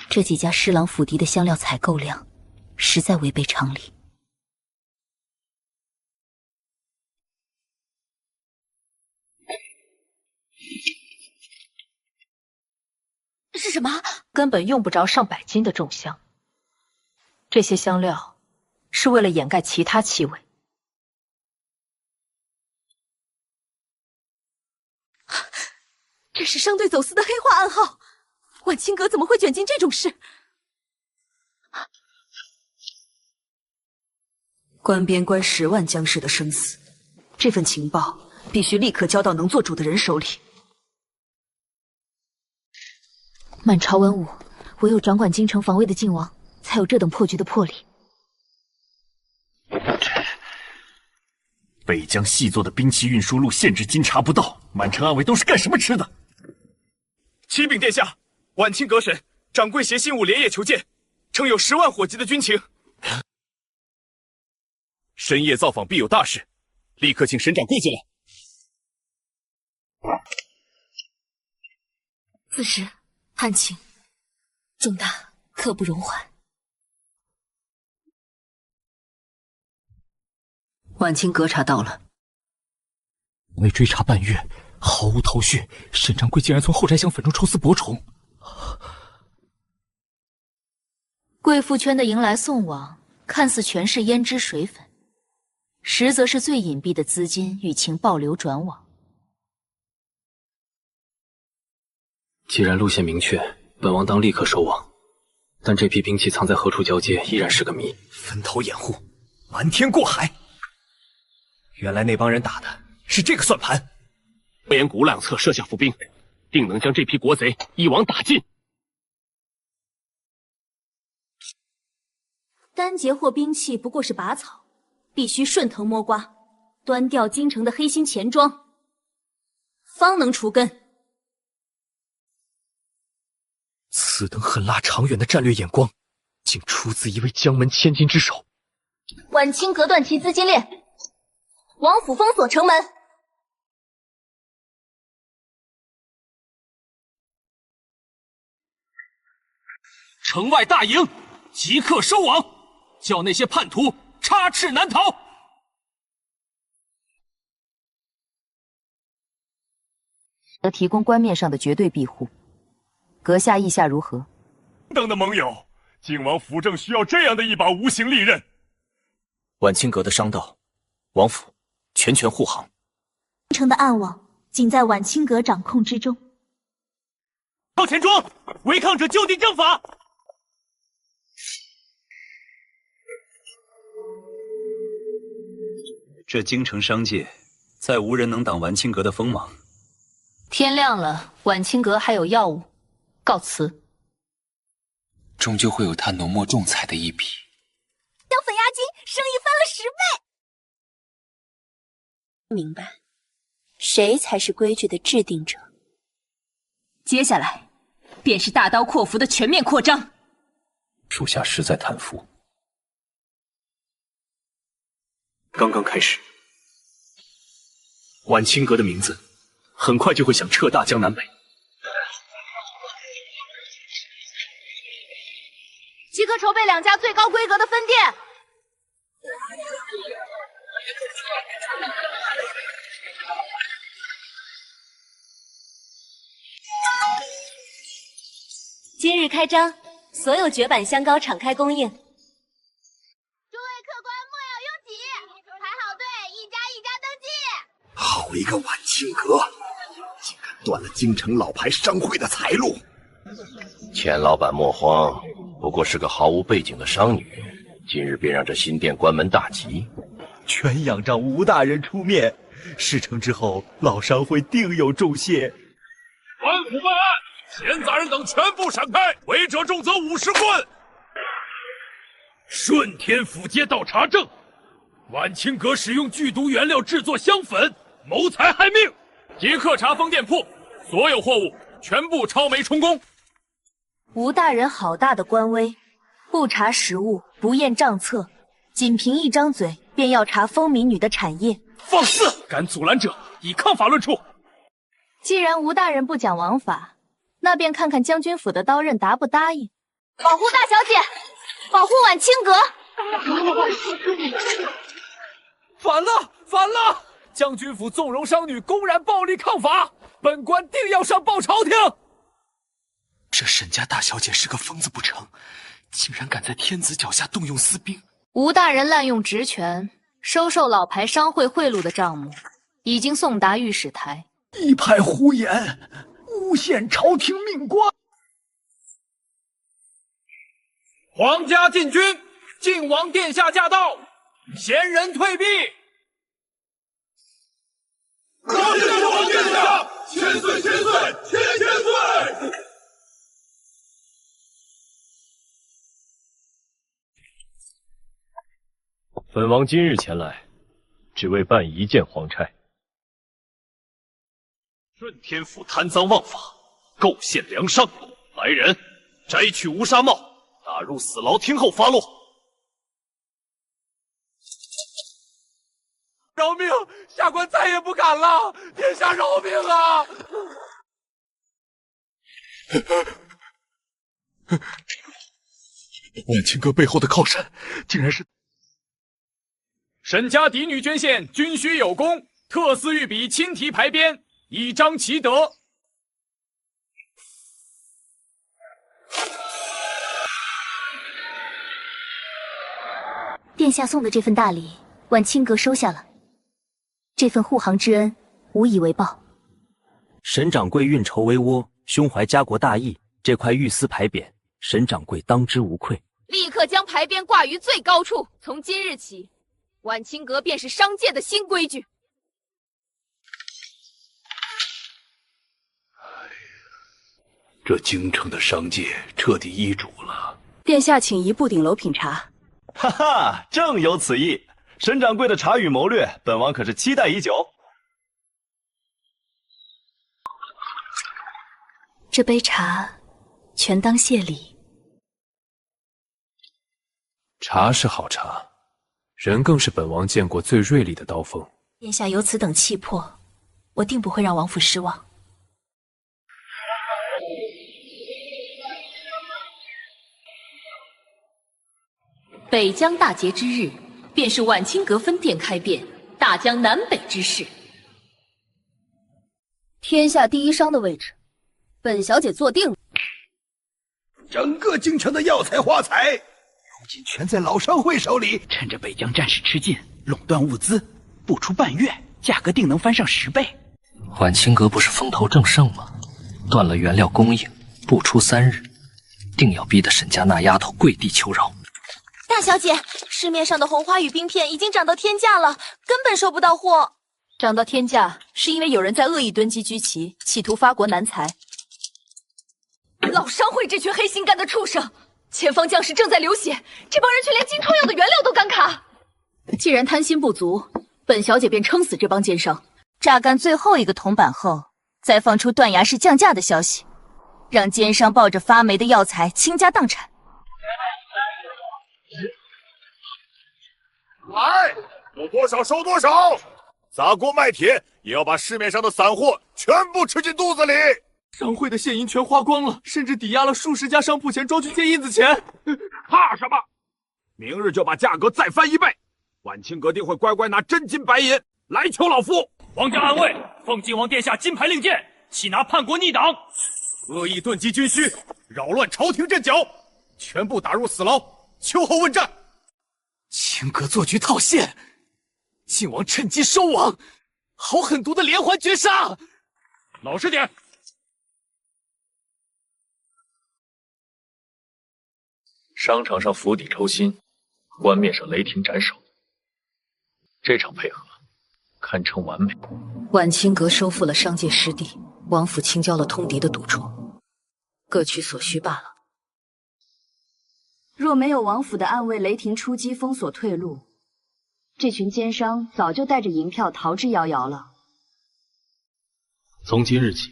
这几家施琅府邸的香料采购量，实在违背常理。是什么？根本用不着上百斤的重香，这些香料是为了掩盖其他气味。这是商队走私的黑化暗号，晚清阁怎么会卷进这种事？关边关10万将士的生死，这份情报必须立刻交到能做主的人手里。满朝文武，唯有掌管京城防卫的靖王，才有这等破局的魄力。北疆细作的兵器运输路限制金查不到，满城暗卫都是干什么吃的？启禀殿下，晚清阁审，掌柜携信物连夜求见，称有10万火急的军情。深夜造访必有大事，立刻请沈掌柜进来。此时案情重大，刻不容缓。晚清阁查到了，为追查半月，毫无头绪。沈掌柜竟然从后宅香粉中抽丝剥虫。贵妇圈的迎来送往，看似全是胭脂水粉，实则是最隐蔽的资金与情报流转网。既然路线明确，本王当立刻收网。但这批兵器藏在何处交接，依然是个谜。分头掩护，瞒天过海。原来那帮人打的是这个算盘。不言谷两侧设下伏兵，定能将这批国贼一网打尽。单截获兵器不过是拔草，必须顺藤摸瓜，端掉京城的黑心钱庄，方能除根。此等狠辣长远的战略眼光，竟出自一位江门千金之手。晚清阁断其资金链，王府封锁城门。城外大营，即刻收网，叫那些叛徒插翅难逃。提供官面上的绝对庇护，阁下意下如何？等的盟友，靖王府正需要这样的一把无形利刃。晚清阁的商道，王府全权护航。京城的暗网仅在晚清阁掌控之中。靠钱庄，违抗者就地正法。这京城商界，再无人能挡晚清阁的锋芒。天亮了，晚清阁还有要务，告辞。终究会有他浓墨重彩的一笔。将粉押金，生意翻了10倍。明白，谁才是规矩的制定者？接下来，便是大刀阔斧的全面扩张。属下实在叹服。刚刚开始，晚清阁的名字很快就会响彻大江南北。即刻筹备2家最高规格的分店。今日开张，所有绝版香膏敞开供应。好一个晚清阁，竟敢断了京城老牌商会的财路！钱老板莫慌，不过是个毫无背景的商女，今日便让这新店关门大吉。全仰仗吴大人出面，事成之后，老商会定有重谢。官府办案，闲杂人等全部闪开，违者重则50棍。顺天府街道查证，晚清阁使用剧毒原料制作香粉，谋财害命。即刻查封店铺，所有货物全部抄煤充公。吴大人好大的官威，不查实物，不验账册，仅凭一张嘴便要查风民女的产业，放肆！敢阻拦者，以抗法论处。既然吴大人不讲王法，那便看看将军府的刀刃答不答应。保护大小姐，保护晚清阁！反了，反了！将军府纵容商女公然暴力抗法，本官定要上报朝廷。这沈家大小姐是个疯子不成？竟然敢在天子脚下动用私兵！吴大人滥用职权，收受老牌商会贿赂的账目，已经送达御史台。一派胡言，诬陷朝廷命官！皇家禁军，晋王殿下驾到，贤人退避。高见父王殿下，千岁千岁千岁！本王今日前来，只为办一件皇差。顺天府贪赃枉法，构陷粮商，来人，摘去乌纱帽，打入死牢听候发落。饶命！下官再也不敢了，殿下饶命啊！晚清阁背后的靠山，竟然是沈家嫡女捐献，均须有功。特司御笔亲题牌匾，以彰其德。殿下送的这份大礼，晚清阁收下了。这份护航之恩，无以为报。沈掌柜运筹帷幄，胸怀家国大义，这块御丝牌匾，沈掌柜当之无愧。立刻将牌匾挂于最高处。从今日起，晚清阁便是商界的新规矩。这京城的商界彻底易主了。殿下请移步顶楼品茶。哈哈，正有此意。沈掌柜的茶语谋略，本王可是期待已久。这杯茶，全当谢礼。茶是好茶，人更是本王见过最锐利的刀锋。殿下有此等气魄，我定不会让王府失望。北疆大捷之日，便是晚清阁分店开遍大江南北之事。天下第一商的位置，本小姐坐定了。整个京城的药材花材，如今全在老商会手里。趁着北疆战事吃尽，垄断物资，不出半月，价格定能翻上10倍。晚清阁不是风头正盛吗？断了原料供应，不出3日，定要逼得沈家那丫头跪地求饶。大小姐，市面上的红花雨冰片已经涨到天价了，根本收不到货。涨到天价，是因为有人在恶意囤积居奇，企图发国难财。老商会这群黑心干的畜生，前方将士正在流血，这帮人却连金通用的原料都敢卡。既然贪心不足，本小姐便撑死这帮奸商，榨干最后一个铜板后，再放出断崖式降价的消息，让奸商抱着发霉的药材倾家荡产。来，有多少收多少，砸锅卖铁也要把市面上的散货全部吃进肚子里。商会的现银全花光了，甚至抵押了数十家商铺钱装去借印子钱。怕什么？明日就把价格再翻1倍，晚清阁定会乖乖拿真金白银来求老夫。皇家暗卫，奉晋王殿下金牌令箭，缉拿叛国逆党，恶意囤积军需，扰乱朝廷阵脚，全部打入死牢，秋后问斩。清阁做局套现，晋王趁机收网，好狠毒的连环绝杀！老实点！商场上釜底抽薪，官面上雷霆斩首，这场配合堪称完美。晚清阁收复了商界失地，王府清交了通敌的赌虫，各取所需罢了。若没有王府的暗卫雷霆出击封锁退路，这群奸商早就带着银票逃之夭夭了。从今日起，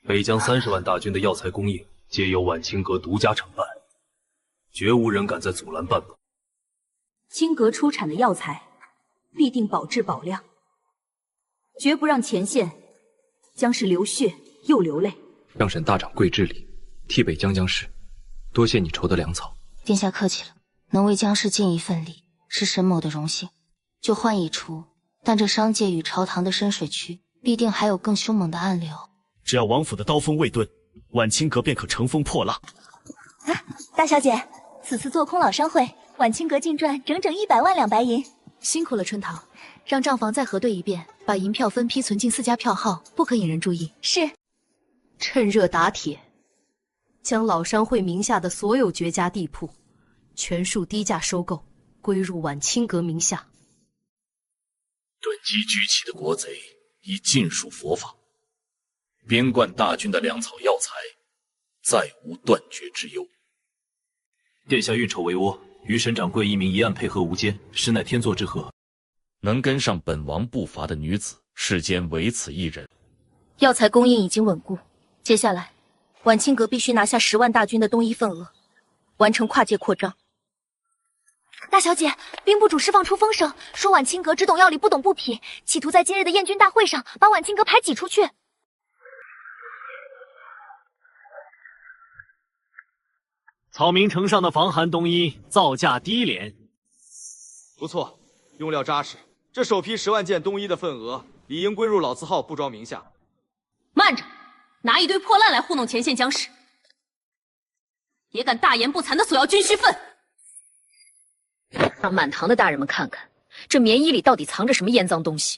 北疆30万大军的药材供应皆由晚清阁独家承办，绝无人敢再阻拦办不。清阁出产的药材必定保质保量，绝不让前线将是流血又流泪。让沈大掌柜治理，替北疆将士，多谢你筹得粮草。殿下客气了，能为疆士尽一份力，是沈某的荣幸。就换一出，但这商界与朝堂的深水区，必定还有更凶猛的暗流。只要王府的刀锋未顿，晚清阁便可乘风破浪。大小姐，此次做空老商会，晚清阁净赚整整100万两白银。辛苦了，春桃，让账房再核对一遍，把银票分批存进4家票号，不可引人注意。是。趁热打铁，将老商会名下的所有绝佳地铺全数低价收购，归入晚清阁名下。囤积聚起的国贼已尽数佛法，边关大军的粮草药材再无断绝之忧。殿下运筹帷幄，与沈掌柜一名一案配合无间，实乃天作之合。能跟上本王步伐的女子，世间唯此一人。药材供应已经稳固，接下来晚清阁必须拿下10万大军的东夷份额，完成跨界扩张。大小姐，兵部主释放出风声，说晚清阁只懂药理不懂布匹，企图在今日的燕军大会上把晚清阁排挤出去。草民城上的防寒冬衣造价低廉，不错，用料扎实。这首批10万件冬衣的份额理应归入老字号布庄名下。慢着，拿一堆破烂来糊弄前线将士，也敢大言不惭的索要军需份？让满堂的大人们看看，这棉衣里到底藏着什么腌脏东西。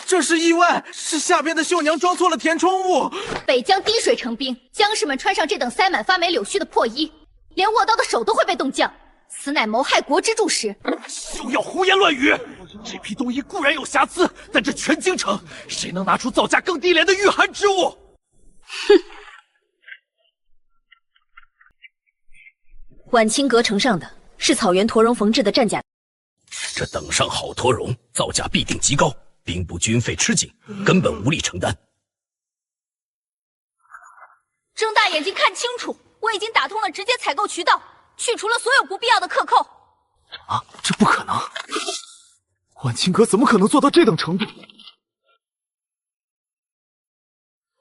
这是意外，是下边的绣娘装错了填充物。北疆滴水成冰，将士们穿上这等塞满发霉柳絮的破衣，连握刀的手都会被冻僵，此乃谋害国之柱石。休要胡言乱语！这批冬衣固然有瑕疵，但这全京城谁能拿出造价更低廉的御寒之物？哼！晚清阁城上的是草原驼绒缝制的战甲，这等上好驼绒，造价必定极高，兵部军费吃紧，根本无力承担。睁大眼睛看清楚，我已经打通了直接采购渠道，去除了所有不必要的克扣。啊，这不可能！晚清阁怎么可能做到这等程度？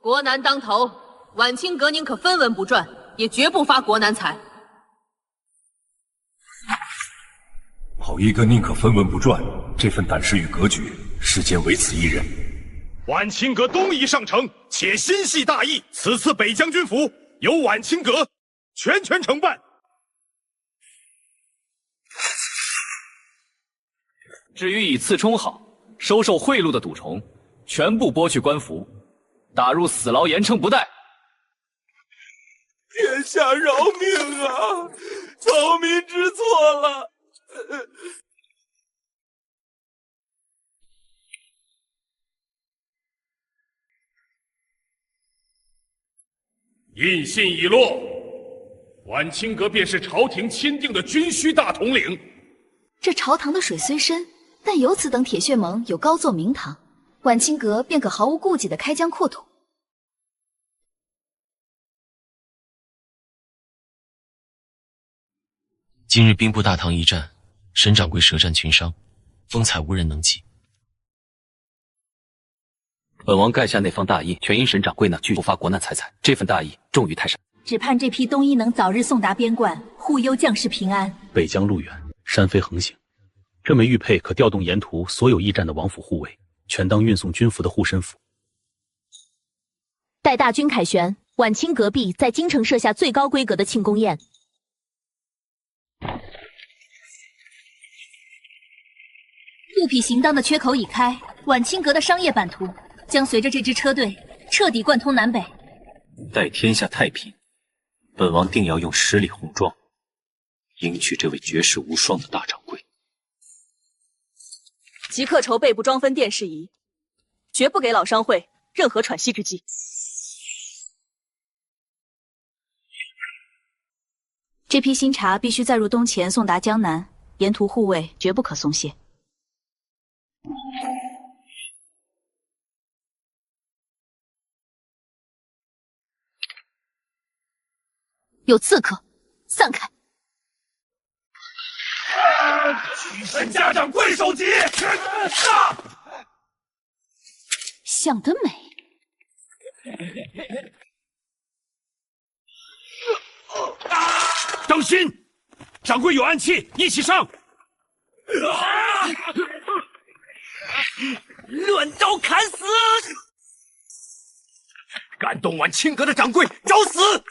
国难当头，晚清阁宁可分文不赚，也绝不发国难财。好一个宁可分文不赚，这份胆识与格局，世间唯此一人。晚清阁东夷上城，且心系大义，此次北疆军府由晚清阁全权承办。至于以次充好、收受贿赂的赌虫，全部剥去官服，打入死牢严惩不贷。殿下饶命啊！草民知错了。印信已落，晚清阁便是朝廷钦定的军需大统领。这朝堂的水虽深，但有此等铁血盟有高坐明堂，晚清阁便可毫无顾忌的开疆扩土。今日兵部大堂一战，沈掌柜舌战群商，风采无人能及。本王盖下那方大义，全因沈掌柜那句不发国难财财，这份大义重于泰山。只盼这批冬衣能早日送达边关，护佑将士平安。北疆路远，山飞横行，这枚玉佩可调动沿途所有驿站的王府护卫，全当运送军服的护身符。待大军凯旋，晚清阁必在京城设下最高规格的庆功宴。布匹行当的缺口已开，晚清阁的商业版图将随着这支车队彻底贯通南北。待天下太平，本王定要用10里红妆迎娶这位绝世无双的大掌柜。即刻筹备部装分店事宜，绝不给老商会任何喘息之机。这批新茶必须载入东前送达江南，沿途护卫绝不可松懈。有刺客，散开！取身家掌柜首级！想得美！当心，掌柜有暗器，一起上！乱刀砍死！敢动晚清阁的掌柜，找死！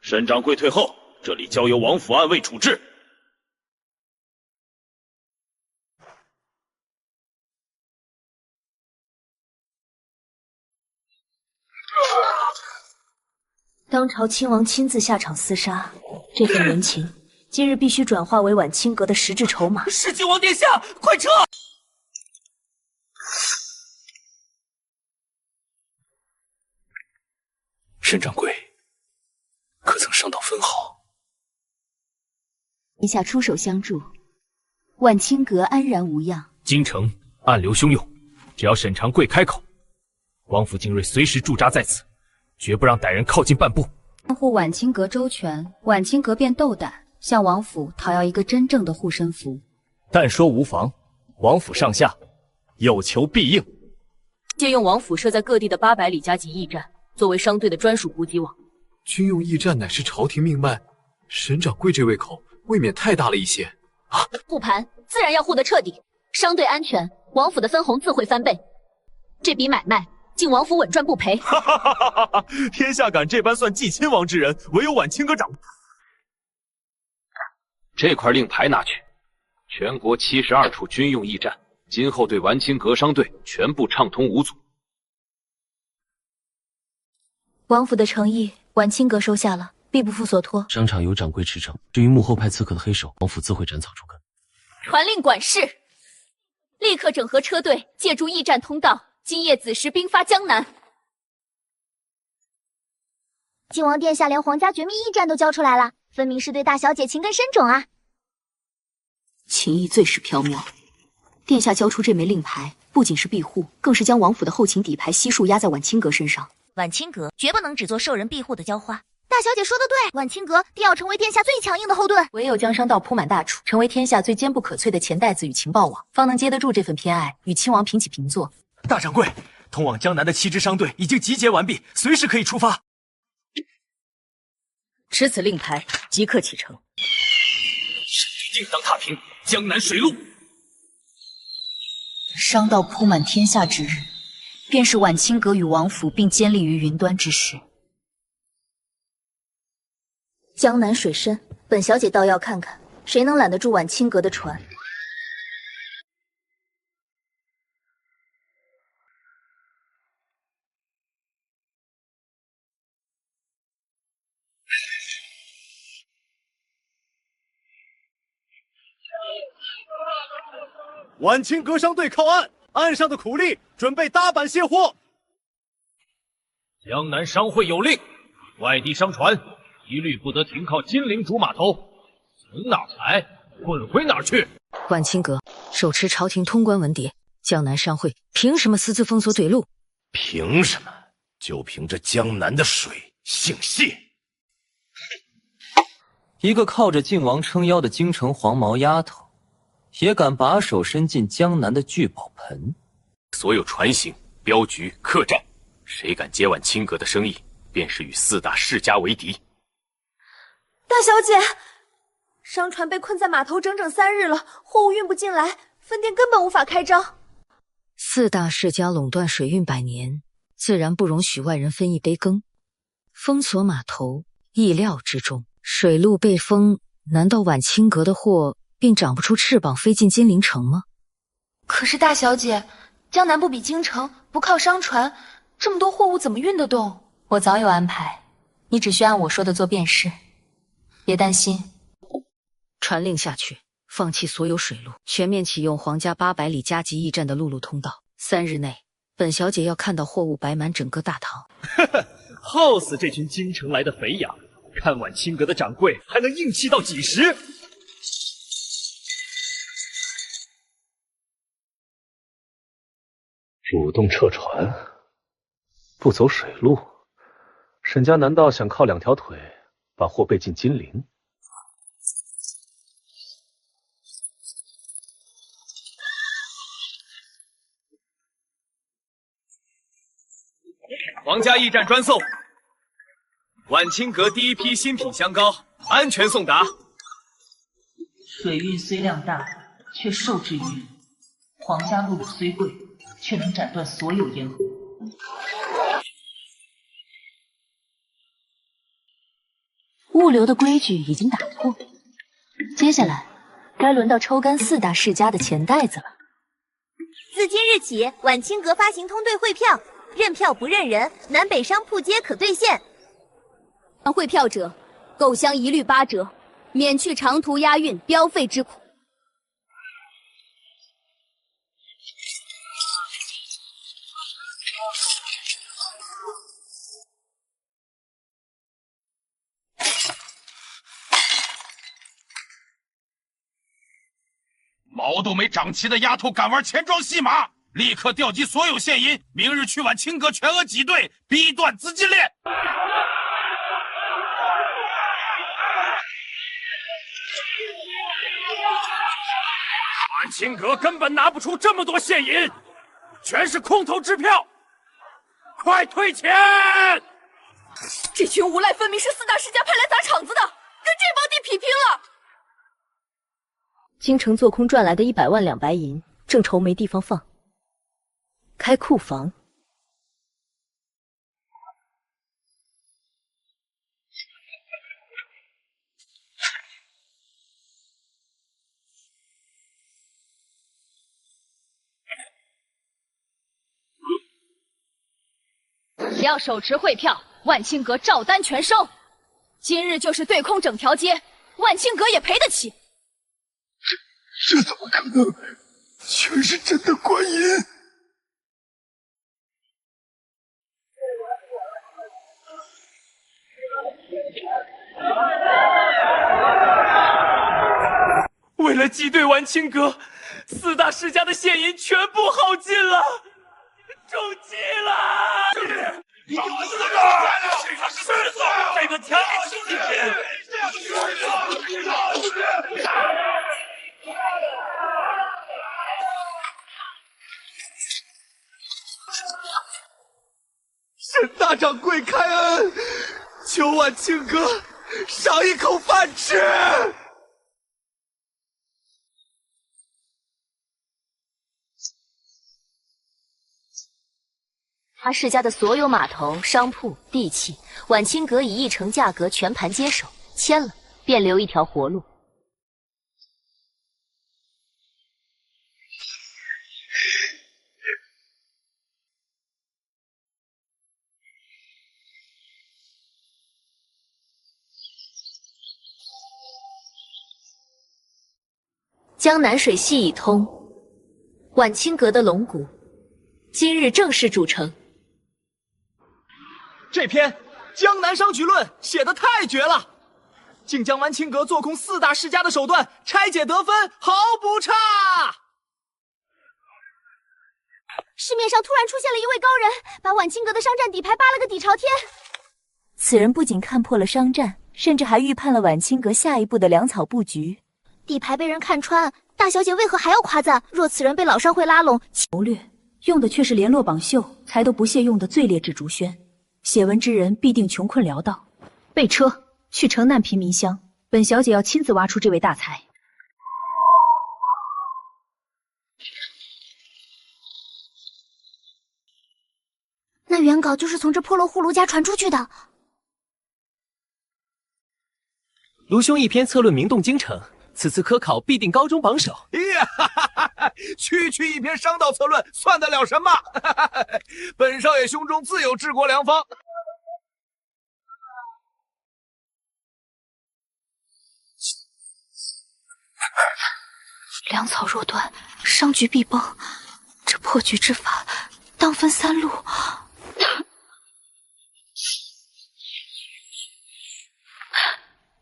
沈掌柜退后，这里交由王府暗卫处置。当朝亲王亲自下场厮杀，这份人情今日必须转化为晚清阁的实质筹码。是靖王殿下，快撤！沈掌柜，可曾伤到分毫？殿下出手相助，晚清阁安然无恙。京城暗流汹涌，只要沈长贵开口，王府精锐随时驻扎在此，绝不让歹人靠近半步。保护晚清阁周全，晚清阁便斗胆向王府讨要一个真正的护身符。但说无妨，王府上下有求必应。借用王府设在各地的800里加急驿站，作为商队的专属补给网。军用驿站乃是朝廷命脉，沈掌柜这胃口未免太大了一些啊！护盘自然要护得彻底，商队安全，王府的分红自会翻倍。这笔买卖，敬王府稳赚不赔。哈哈哈哈哈！天下敢这般算计亲王之人，唯有晚清阁掌。这块令牌拿去，全国72处军用驿站，今后对晚清阁商队全部畅通无阻。王府的诚意，晚清阁收下了，必不负所托。商场有掌柜持证，至于幕后派刺客的黑手，王府自会斩草除根。传令管事，立刻整合车队，借助驿站通道，今夜子时兵发江南。靖王殿下连皇家绝密驿站都交出来了，分明是对大小姐情根深种啊！情意最是缥缈。殿下交出这枚令牌，不仅是庇护，更是将王府的后勤底牌悉数压在晚清阁身上。晚清阁绝不能只做受人庇护的浇花。大小姐说的对，晚清阁定要成为天下最强硬的后盾，唯有将商道铺满大处，成为天下最坚不可摧的钱袋子与情报网，方能接得住这份偏爱，与亲王平起平坐。大掌柜，通往江南的7支商队已经集结完毕，随时可以出发。持此令牌，即刻启程。沈地定当踏平江南水路。商道铺满天下之日，便是晚清阁与王府并肩立于云端之时。江南水深，本小姐倒要看看，谁能揽得住晚清阁的船。晚清阁商队靠岸，岸上的苦力准备搭板卸货。江南商会有令，外地商船一律不得停靠金陵主码头，从哪儿来滚回哪儿去。晚清阁手持朝廷通关文牒，江南商会凭什么私自封锁对路？凭什么？就凭这江南的水姓谢。一个靠着靖王撑腰的京城黄毛丫头，也敢把手伸进江南的聚宝盆？所有船行、镖局、客栈，谁敢接晚清阁的生意，便是与4大世家为敌。大小姐，商船被困在码头整整3日了，货物运不进来，分店根本无法开张。 4大世家垄断水运100年，自然不容许外人分一杯羹。封锁码头，意料之中。水路被封，难道晚清阁的货便长不出翅膀飞进金陵城吗？可是大小姐，江南不比京城，不靠商船，这么多货物怎么运得动？我早有安排，你只需按我说的做便是。别担心。传令下去，放弃所有水路，全面启用皇家800里加急驿站的陆路通道。3日内，本小姐要看到货物摆满整个大堂。呵呵，耗死这群京城来的肥羊！看晚清阁的掌柜还能硬气到几时？主动撤船，不走水路，沈家难道想靠2条腿把货背进金陵？皇家驿站专送，晚清阁第一批新品香膏，安全送达。水运虽量大，却受制于人。皇家陆路虽贵，却能斩断所有咽喉。物流的规矩已经打破，接下来该轮到抽干4大世家的钱袋子了。自今日起，晚清阁发行通兑汇票，认票不认人，南北商铺皆可兑现。汇票者，购箱一律8折，免去长途押运标费之苦。毛都没长齐的丫头敢玩钱庄戏码，立刻调集所有现银，明日去晚清阁全额挤兑，逼断资金链。晚清阁根本拿不出这么多现银，全是空头支票，快退钱！这群无赖分明是4大世家派来砸场子的，跟这帮地痞拼了！京城做空赚来的100万两白银，正愁没地方放，开库房。只要手持汇票，万清阁照单全收。今日就是对空整条街，万清阁也赔得起。这怎么可能？全是真的官银！为了挤兑晚清阁，4大世家的现银全部耗尽了，中计了！你给我死了！这个强力兄弟！沈大掌柜开恩，求晚清阁赏一口饭吃。他世家的所有码头、商铺、地契，晚清阁以1成价格全盘接手，签了便留一条活路。江南水系已通，晚清阁的龙骨今日正式铸成。这篇《江南商局论》写得太绝了，竟将晚清阁做空4大世家的手段拆解得分，毫不差。市面上突然出现了一位高人，把晚清阁的商战底牌扒了个底朝天。此人不仅看破了商战，甚至还预判了晚清阁下一步的粮草布局。底牌被人看穿，大小姐为何还要夸赞？若此人被老商会拉拢，谋略用的却是联络绑绣，才都不屑用的最劣质竹轩。写文之人必定穷困潦倒。备车去城南贫民乡，本小姐要亲自挖出这位大才。那原稿就是从这破落户卢家传出去的。卢兄一篇策论名动京城，此次科考必定高中榜首。呀哈哈哈！区区一篇商道策论，算得了什么？本少爷胸中自有治国良方。粮草若断，商局必崩。这破局之法，当分3路。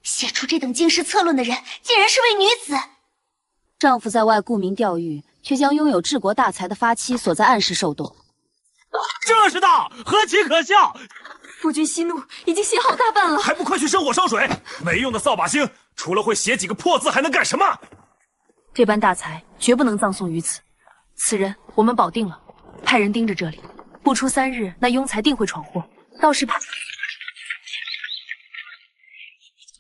写出这等惊世策论的人，竟然是位女子。丈夫在外顾名钓誉，却将拥有治国大才的发妻锁在暗室受冻。这是道，何其可笑！夫君息怒，已经写好大半了，还不快去生火烧水！没用的扫把星，除了会写几个破字，还能干什么？这般大才绝不能葬送于此。此人我们保定了，派人盯着这里，不出3日，那庸才定会闯祸。到时怕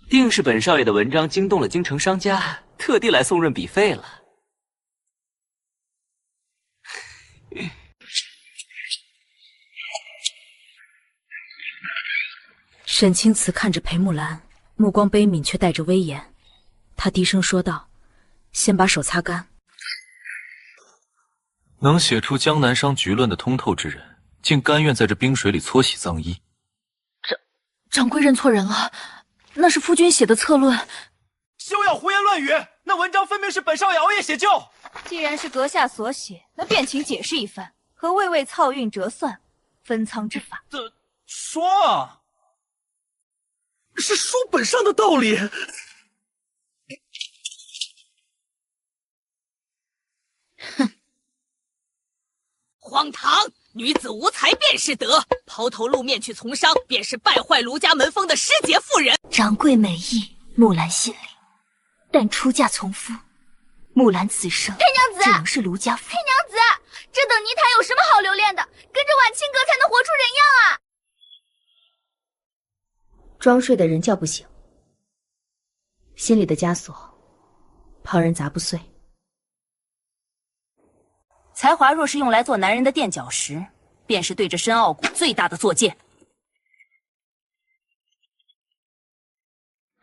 定是本少爷的文章惊动了京城商家，特地来送润笔费了。沈清慈看着裴木兰，目光悲悯却带着威严。他低声说道：“先把手擦干。”能写出江南商局论的通透之人，竟甘愿在这冰水里搓洗脏衣。掌柜认错人了，那是夫君写的策论。休要胡言乱语，那文章分明是本少爷熬夜写就。既然是阁下所写，那便请解释一番，何谓为漕运折算、分仓之法？说啊，是书本上的道理。哼，荒唐！女子无才便是德，抛头露面去从商，便是败坏卢家门风的失节妇人。掌柜美意，木兰心领，但出嫁从夫，木兰此生裴娘子只能是卢家妇。裴娘子，这等泥潭有什么好留恋的？跟着婉清阁才能活出人样啊！装睡的人叫不醒，心里的枷锁，旁人砸不碎。才华若是用来做男人的垫脚石，便是对着申傲骨最大的作践。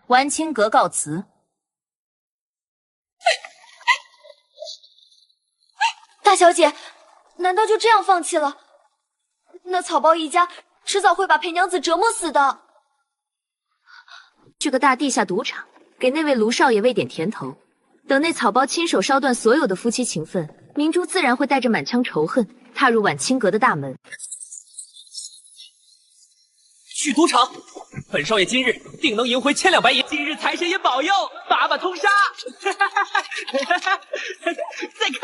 婉清阁告辞。大小姐，难道就这样放弃了？那草包一家迟早会把裴娘子折磨死的。去个大地下赌场，给那位卢少爷喂点甜头。等那草包亲手烧断所有的夫妻情分，明珠自然会带着满腔仇恨踏入婉清阁的大门。去赌场，本少爷今日定能赢回1200白银。今日财神爷保佑，把把通杀！再开！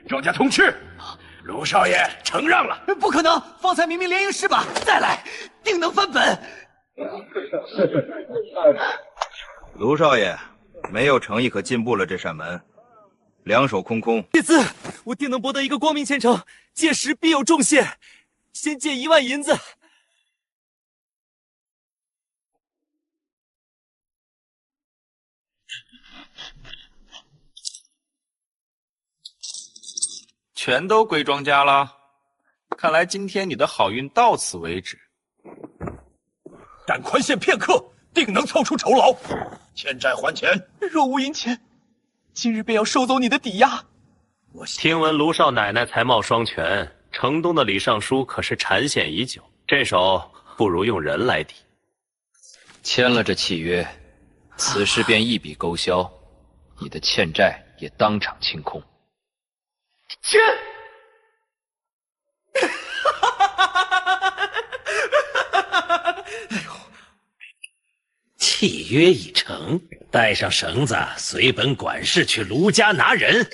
庄家同去，卢少爷承让了。不可能，方才明明连赢10把，再来定能翻本。卢少爷没有诚意可进步了这扇门，两手空空。弟子，我定能博得一个光明前程，届时必有重谢。先借1万银子。全都归庄家了，看来今天你的好运到此为止。但宽限片刻，定能凑出酬劳。欠债还钱，若无银钱，今日便要收走你的抵押。听闻卢少奶奶才貌双全，城东的李尚书可是缠线已久，这手不如用人来抵。签了这契约，此事便一笔勾销，你的欠债也当场清空。签！契约已成，带上绳子，随本管事去卢家拿人。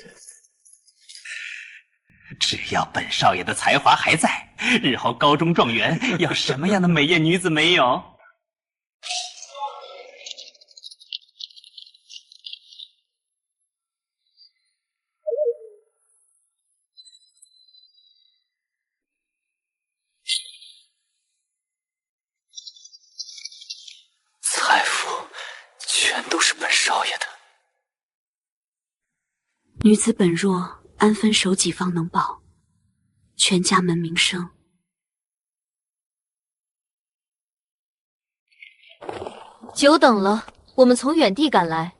只要本少爷的才华还在，日后高中状元要什么样的美艳女子没有？财富全都是本少爷的。女子本弱，安分守己方能保全家门名声。久等了，我们从远地赶来。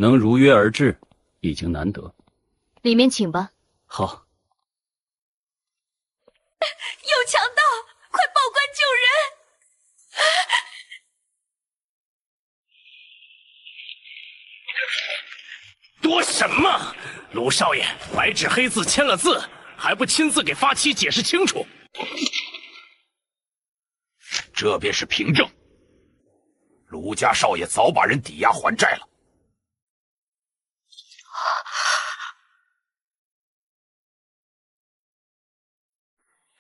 能如约而至，已经难得。里面请吧。好。有强盗，快报官救人！多什么？卢少爷，白纸黑字签了字，还不亲自给发妻解释清楚？这便是凭证。卢家少爷早把人抵押还债了。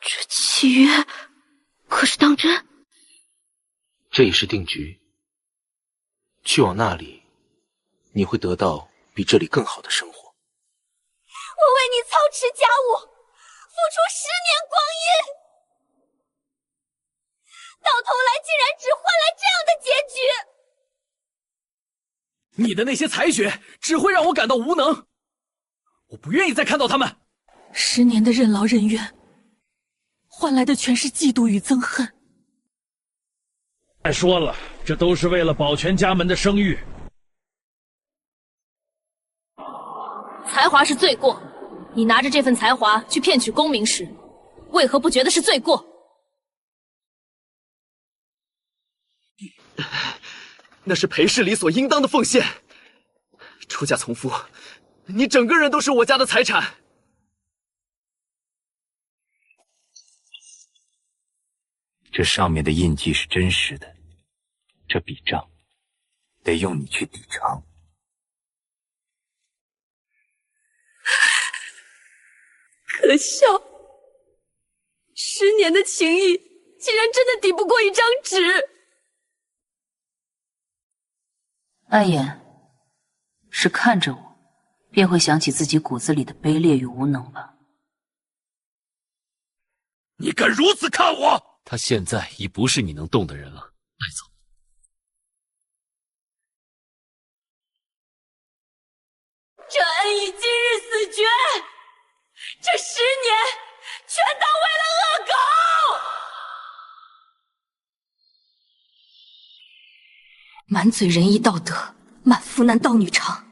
这契约可是当真？这已是定局。去往那里，你会得到比这里更好的生活。我为你操持家务，付出10年光阴，到头来竟然只换来这样的结局。你的那些才学只会让我感到无能，我不愿意再看到他们。10年的任劳任怨，换来的全是嫉妒与憎恨。再说了，这都是为了保全家门的声誉。才华是罪过，你拿着这份才华去骗取功名时，为何不觉得是罪过？那是裴氏里所应当的奉献。出嫁从夫，你整个人都是我家的财产。这上面的印记是真实的，这笔账得用你去抵偿。可笑，10年的情谊竟然真的抵不过一张纸。暗眼，是看着我，便会想起自己骨子里的卑劣与无能吧？你敢如此看我？他现在已不是你能动的人了，带走。这恩义今日死绝，这10年全当为了恶狗！满嘴仁义道德，满腹男盗女偿，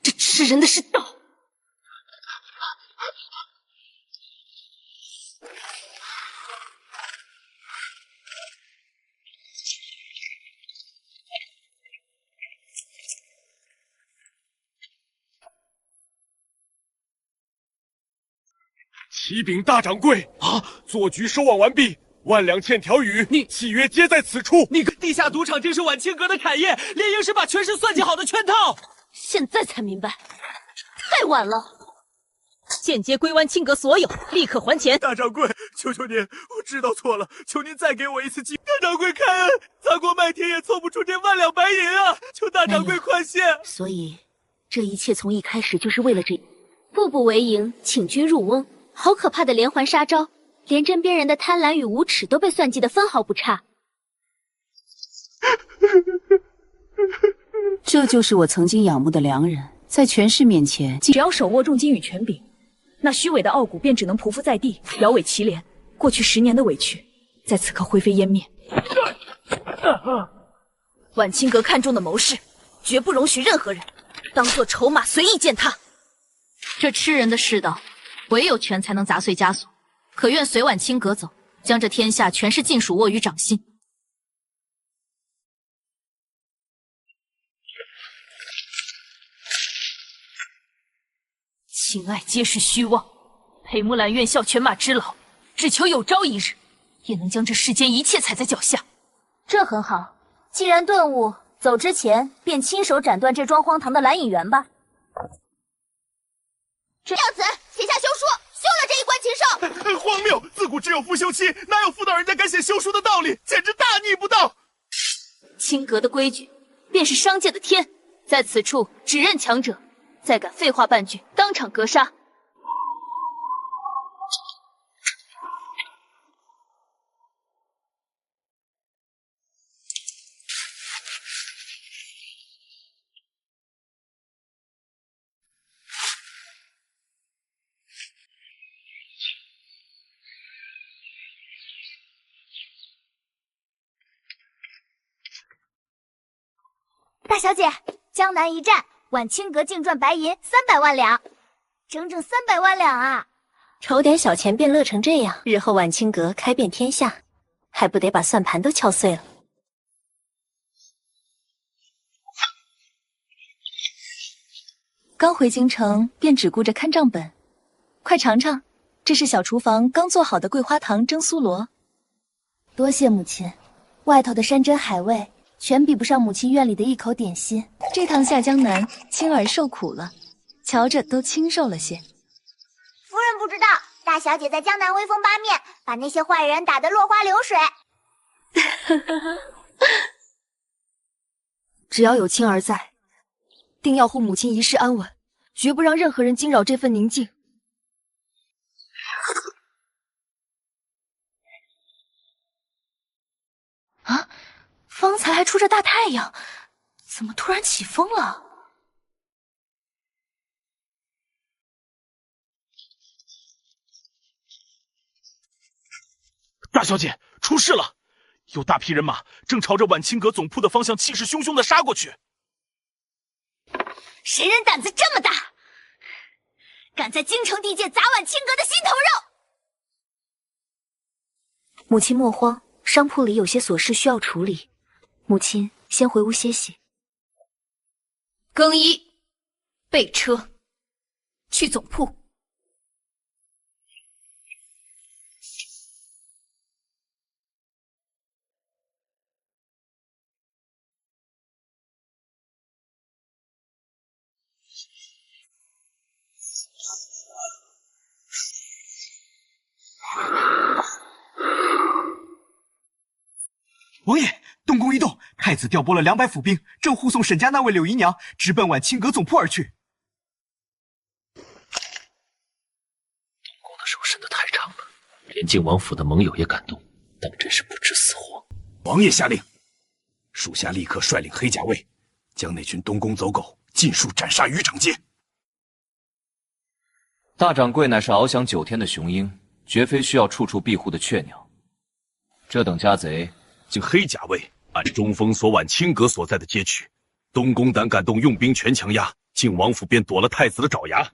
这吃人的是道。启禀大掌柜啊！做局收网完毕，万两欠条语，契约皆在此处。你地下赌场正是晚清阁的凯业，连营是把全市算计好的圈套。现在才明白，太晚了。间接归湾清阁所有，立刻还钱。大掌柜，求求您，我知道错了，求您再给我一次机会。大掌柜开恩，砸锅卖铁也凑不出这万两白银啊！求大掌柜宽限。所以，这一切从一开始就是为了这。步步为营，请君入瓮，好可怕的连环杀招，连针边人的贪婪与无耻都被算计得分毫不差。这就是我曾经仰慕的良人，在权势面前，只要手握重金与权柄，那虚伪的傲骨便只能匍匐在地，摇尾乞怜。过去10年的委屈，在此刻灰飞烟灭。晚清阁看中的谋士，绝不容许任何人当做筹码随意践踏。这吃人的世道，唯有权才能砸碎枷锁。可愿随晚清阁走，将这天下全是尽属握于掌心。情爱皆是虚妄，裴木兰愿效犬马之劳，只求有朝一日，也能将这世间一切踩在脚下。这很好，既然顿悟，走之前便亲手斩断这桩荒唐的蓝影园吧。妙子，写下休书，休了这一关禽兽。荒谬！自古只有夫休妻，哪有妇道人家敢写休书的道理？简直大逆不道！清阁的规矩，便是商界的天，在此处只认强者，再敢废话半句，当场格杀。大小姐，江南一战，晚清阁净赚白银300万两，整整300万两啊！筹点小钱便乐成这样，日后晚清阁开遍天下，还不得把算盘都敲碎了？刚回京城，便只顾着看账本。快尝尝，这是小厨房刚做好的桂花糖蒸苏罗。多谢母亲，外头的山珍海味全比不上母亲院里的一口点心。这趟下江南，青儿受苦了，瞧着都清瘦了些。夫人不知道，大小姐在江南威风八面，把那些坏人打得落花流水。只要有青儿在，定要护母亲一世安稳，绝不让任何人惊扰这份宁静。啊，方才还出着大太阳，怎么突然起风了？大小姐，出事了！有大批人马正朝着晚清阁总铺的方向气势汹汹地杀过去。谁人胆子这么大，敢在京城地界砸晚清阁的心头肉？母亲莫慌，商铺里有些琐事需要处理，母亲先回屋歇息。更衣，备车，去总铺。王爷，东宫一动，太子调拨了200府兵，正护送沈家那位柳姨娘直奔晚清阁总铺而去。东宫的手伸得太长了，连靖王府的盟友也敢动，当真是不知死活。王爷下令，属下立刻率领黑甲卫，将那群东宫走狗尽数斩杀于长街。大掌柜乃是翱翔9天的雄鹰，绝非需要处处庇护的雀鸟。这等家贼，经黑甲卫按中封锁晚清阁所在的街区，东宫胆敢动用兵全强压，靖王府便躲了太子的爪牙。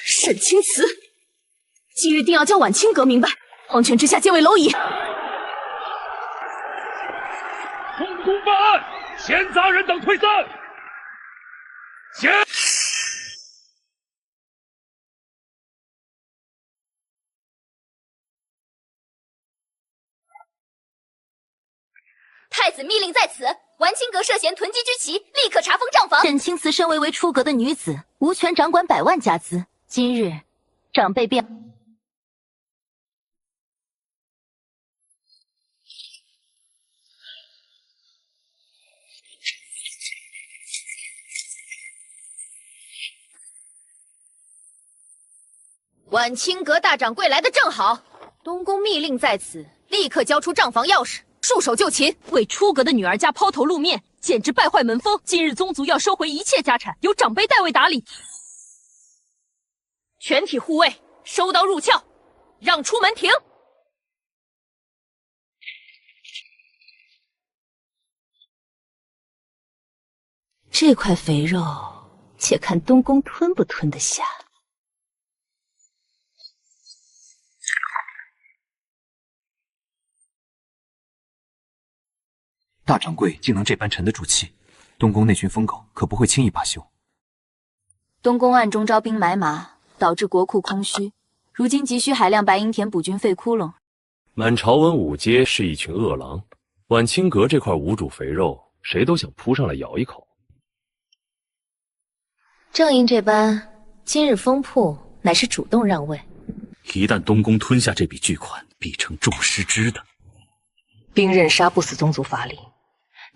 沈清慈，今日定要将晚清阁明白，皇权之下皆为蝼蚁。东宫办案，闲杂人等退散。太子密令在此，晚清阁涉嫌囤积居奇，立刻查封账房。沈清慈身为出阁的女子，无权掌管100万家资。今日长辈便晚清阁大掌柜来得正好，东宫密令在此，立刻交出账房钥匙，束手就擒。为出阁的女儿家抛头露面，简直败坏门风。今日宗族要收回一切家产，由长辈代为打理。全体护卫收刀入鞘，让出门庭。这块肥肉，且看东宫吞不吞得下。大掌柜竟能这般沉得住气，东宫那群疯狗可不会轻易罢休。东宫暗中招兵买马，导致国库空虚，如今急需海量白银填补军费窟窿。满朝文武皆是一群饿狼，晚清阁这块无主肥肉，谁都想扑上来咬一口。正因这般，今日封铺乃是主动让位。一旦东宫吞下这笔巨款，必成众矢之的。兵刃杀不死宗族法力，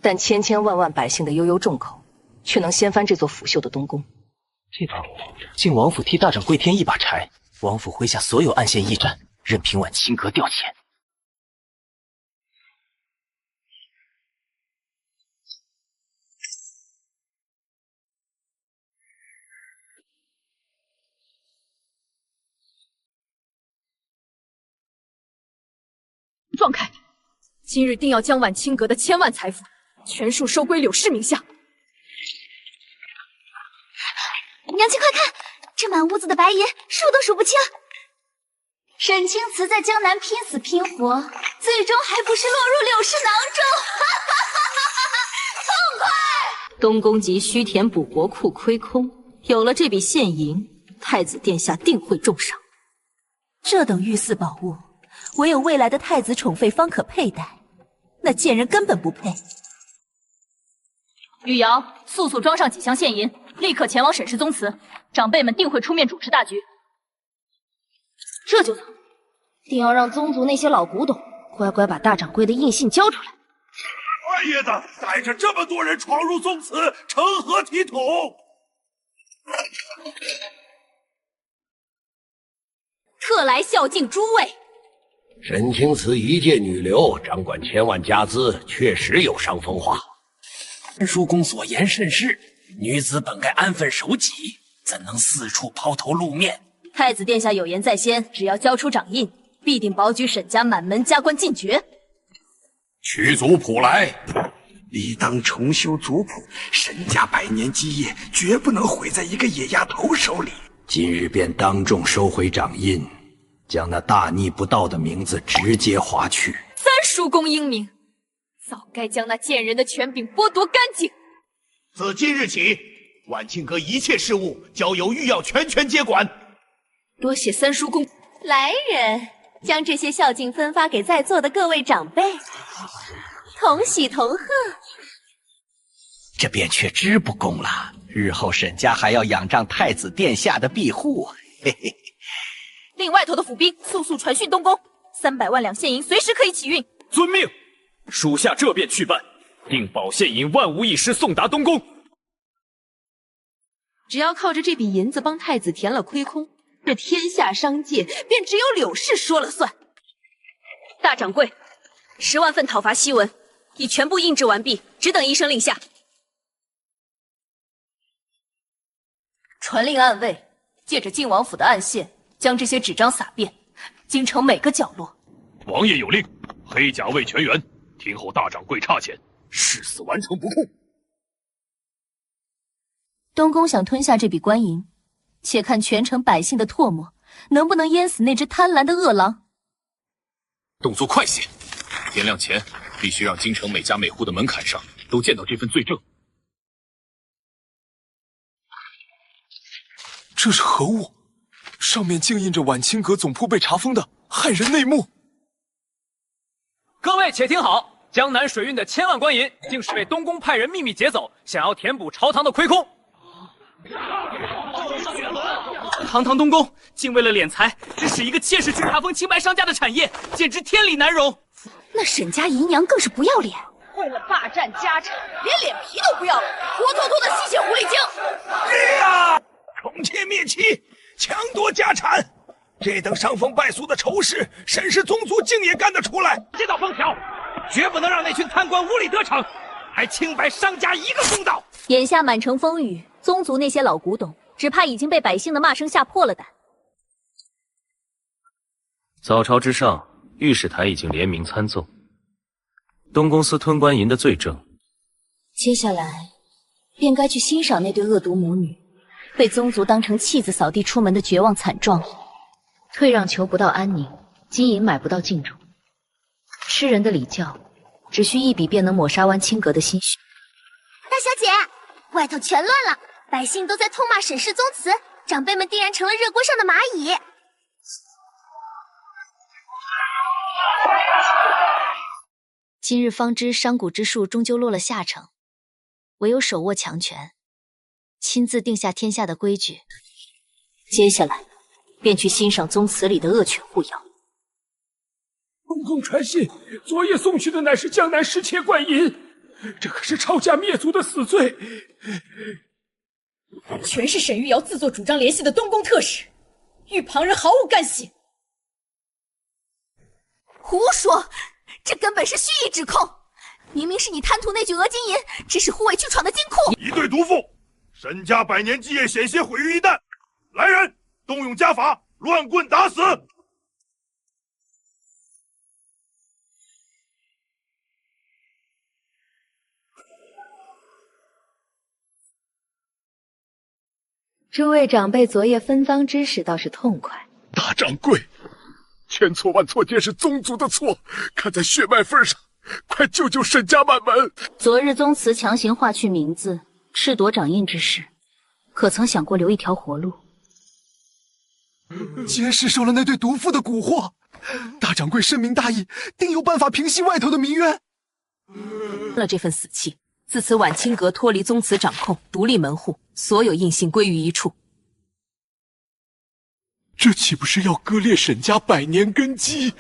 但千千万万百姓的悠悠众口，却能掀翻这座腐朽的东宫。这把火，靖王府替大掌柜添一把柴，王府麾下所有暗线驿站，任凭晚清阁调遣。放开！今日定要将晚清阁的千万财富全数收归柳氏名下。娘亲，快看，这满屋子的白银，数都数不清。沈清慈在江南拼死拼活，最终还不是落入柳氏囊中，痛快！东宫急需填补国库亏空，有了这笔现银，太子殿下定会重赏。这等御赐宝物，唯有未来的太子宠妃方可佩戴，那贱人根本不配。雨瑶，速速装上几箱现银，立刻前往沈氏宗祠，长辈们定会出面主持大局。这就走，定要让宗族那些老古董乖乖把大掌柜的印信交出来。二爷子带着这么多人闯入宗祠，成何体统？特来孝敬诸位。沈清慈一介女流，掌管千万家资，确实有伤风化。叔公所言甚是，女子本该安分守己，怎能四处抛头露面？太子殿下有言在先，只要交出掌印，必定保举沈家满门加官进爵。取族谱来，理当重修族谱。沈家百年基业绝不能毁在一个野丫头手里。今日便当众收回掌印，将那大逆不道的名字直接划去。三叔公英明，早该将那贱人的权柄剥夺干净。自今日起，晚清阁一切事务交由御药全权接管。多谢三叔公。来人，将这些孝敬分发给在座的各位长辈，同喜同贺。这便却知不公了。日后沈家还要仰仗太子殿下的庇护，嘿嘿。令外头的府兵速速传讯东宫，300万两现银随时可以起运。遵命，属下这便去办，定保现银万无一失送达东宫。只要靠着这笔银子帮太子填了亏空，这天下商界便只有柳氏说了算。大掌柜，10万份讨伐檄文已全部印制完毕，只等医生令下。传令暗卫，借着晋王府的暗线，将这些纸张撒遍京城每个角落。王爷有令，黑甲卫全员，听候大掌柜差遣，誓死完成不空。东宫想吞下这笔官银，且看全城百姓的唾沫能不能淹死那只贪婪的恶狼。动作快些，天亮前必须让京城每家每户的门槛上都见到这份罪证。这是何物？上面竟印着晚清阁总铺被查封的骇人内幕。各位且听好，江南水运的1000万官银，竟是被东宫派人秘密劫走，想要填补朝堂的亏空。堂堂东宫竟为了敛财，指使一个妾室去查封清白商家的产业，简直天理难容。那沈家姨娘更是不要脸，为了霸占家产，连脸皮都不要了，活脱脱的吸血狐狸精！是啊，宠妾灭妻，强夺家产，这等伤风败俗的丑事，沈氏宗族竟也干得出来！这道封条，绝不能让那群贪官无理得逞，还清白商家一个公道。眼下满城风雨，宗族那些老古董，只怕已经被百姓的骂声吓破了胆。早朝之上，御史台已经联名参奏，东宫私吞官银的罪证。接下来，便该去欣赏那对恶毒母女被宗族当成弃子扫地出门的绝望惨状了。退让求不到安宁，金银买不到敬重，吃人的礼教，只需一笔便能抹杀完清阁的心血。大小姐，外头全乱了，百姓都在痛骂沈氏宗祠，长辈们定然成了热锅上的蚂蚁。今日方知商贾之术终究落了下乘，唯有手握强权，亲自定下天下的规矩。接下来便去欣赏宗祠里的恶犬护妖。东宫传信，昨夜送去的乃是江南失窃官银，这可是抄家灭族的死罪。全是沈玉瑶自作主张联系的东宫特使，与旁人毫无干系。胡说，这根本是蓄意指控，明明是你贪图那具鹅金银，指使护卫去闯的金库。一对毒妇，沈家百年基业险些毁于一旦。来人，动用家法，乱棍打死！诸位长辈昨夜分赃之事倒是痛快。大掌柜，千错万错皆是宗族的错，看在血脉份上，快救救沈家满门！昨日宗祠强行划去名字，褫夺掌印之事，可曾想过留一条活路？既然是受了那对毒妇的蛊惑，大掌柜深明大义，定有办法平息外头的民怨。了这份死气，自此晚清阁脱离宗祠掌控，独立门户，所有印信归于一处。这岂不是要割裂沈家100年根基？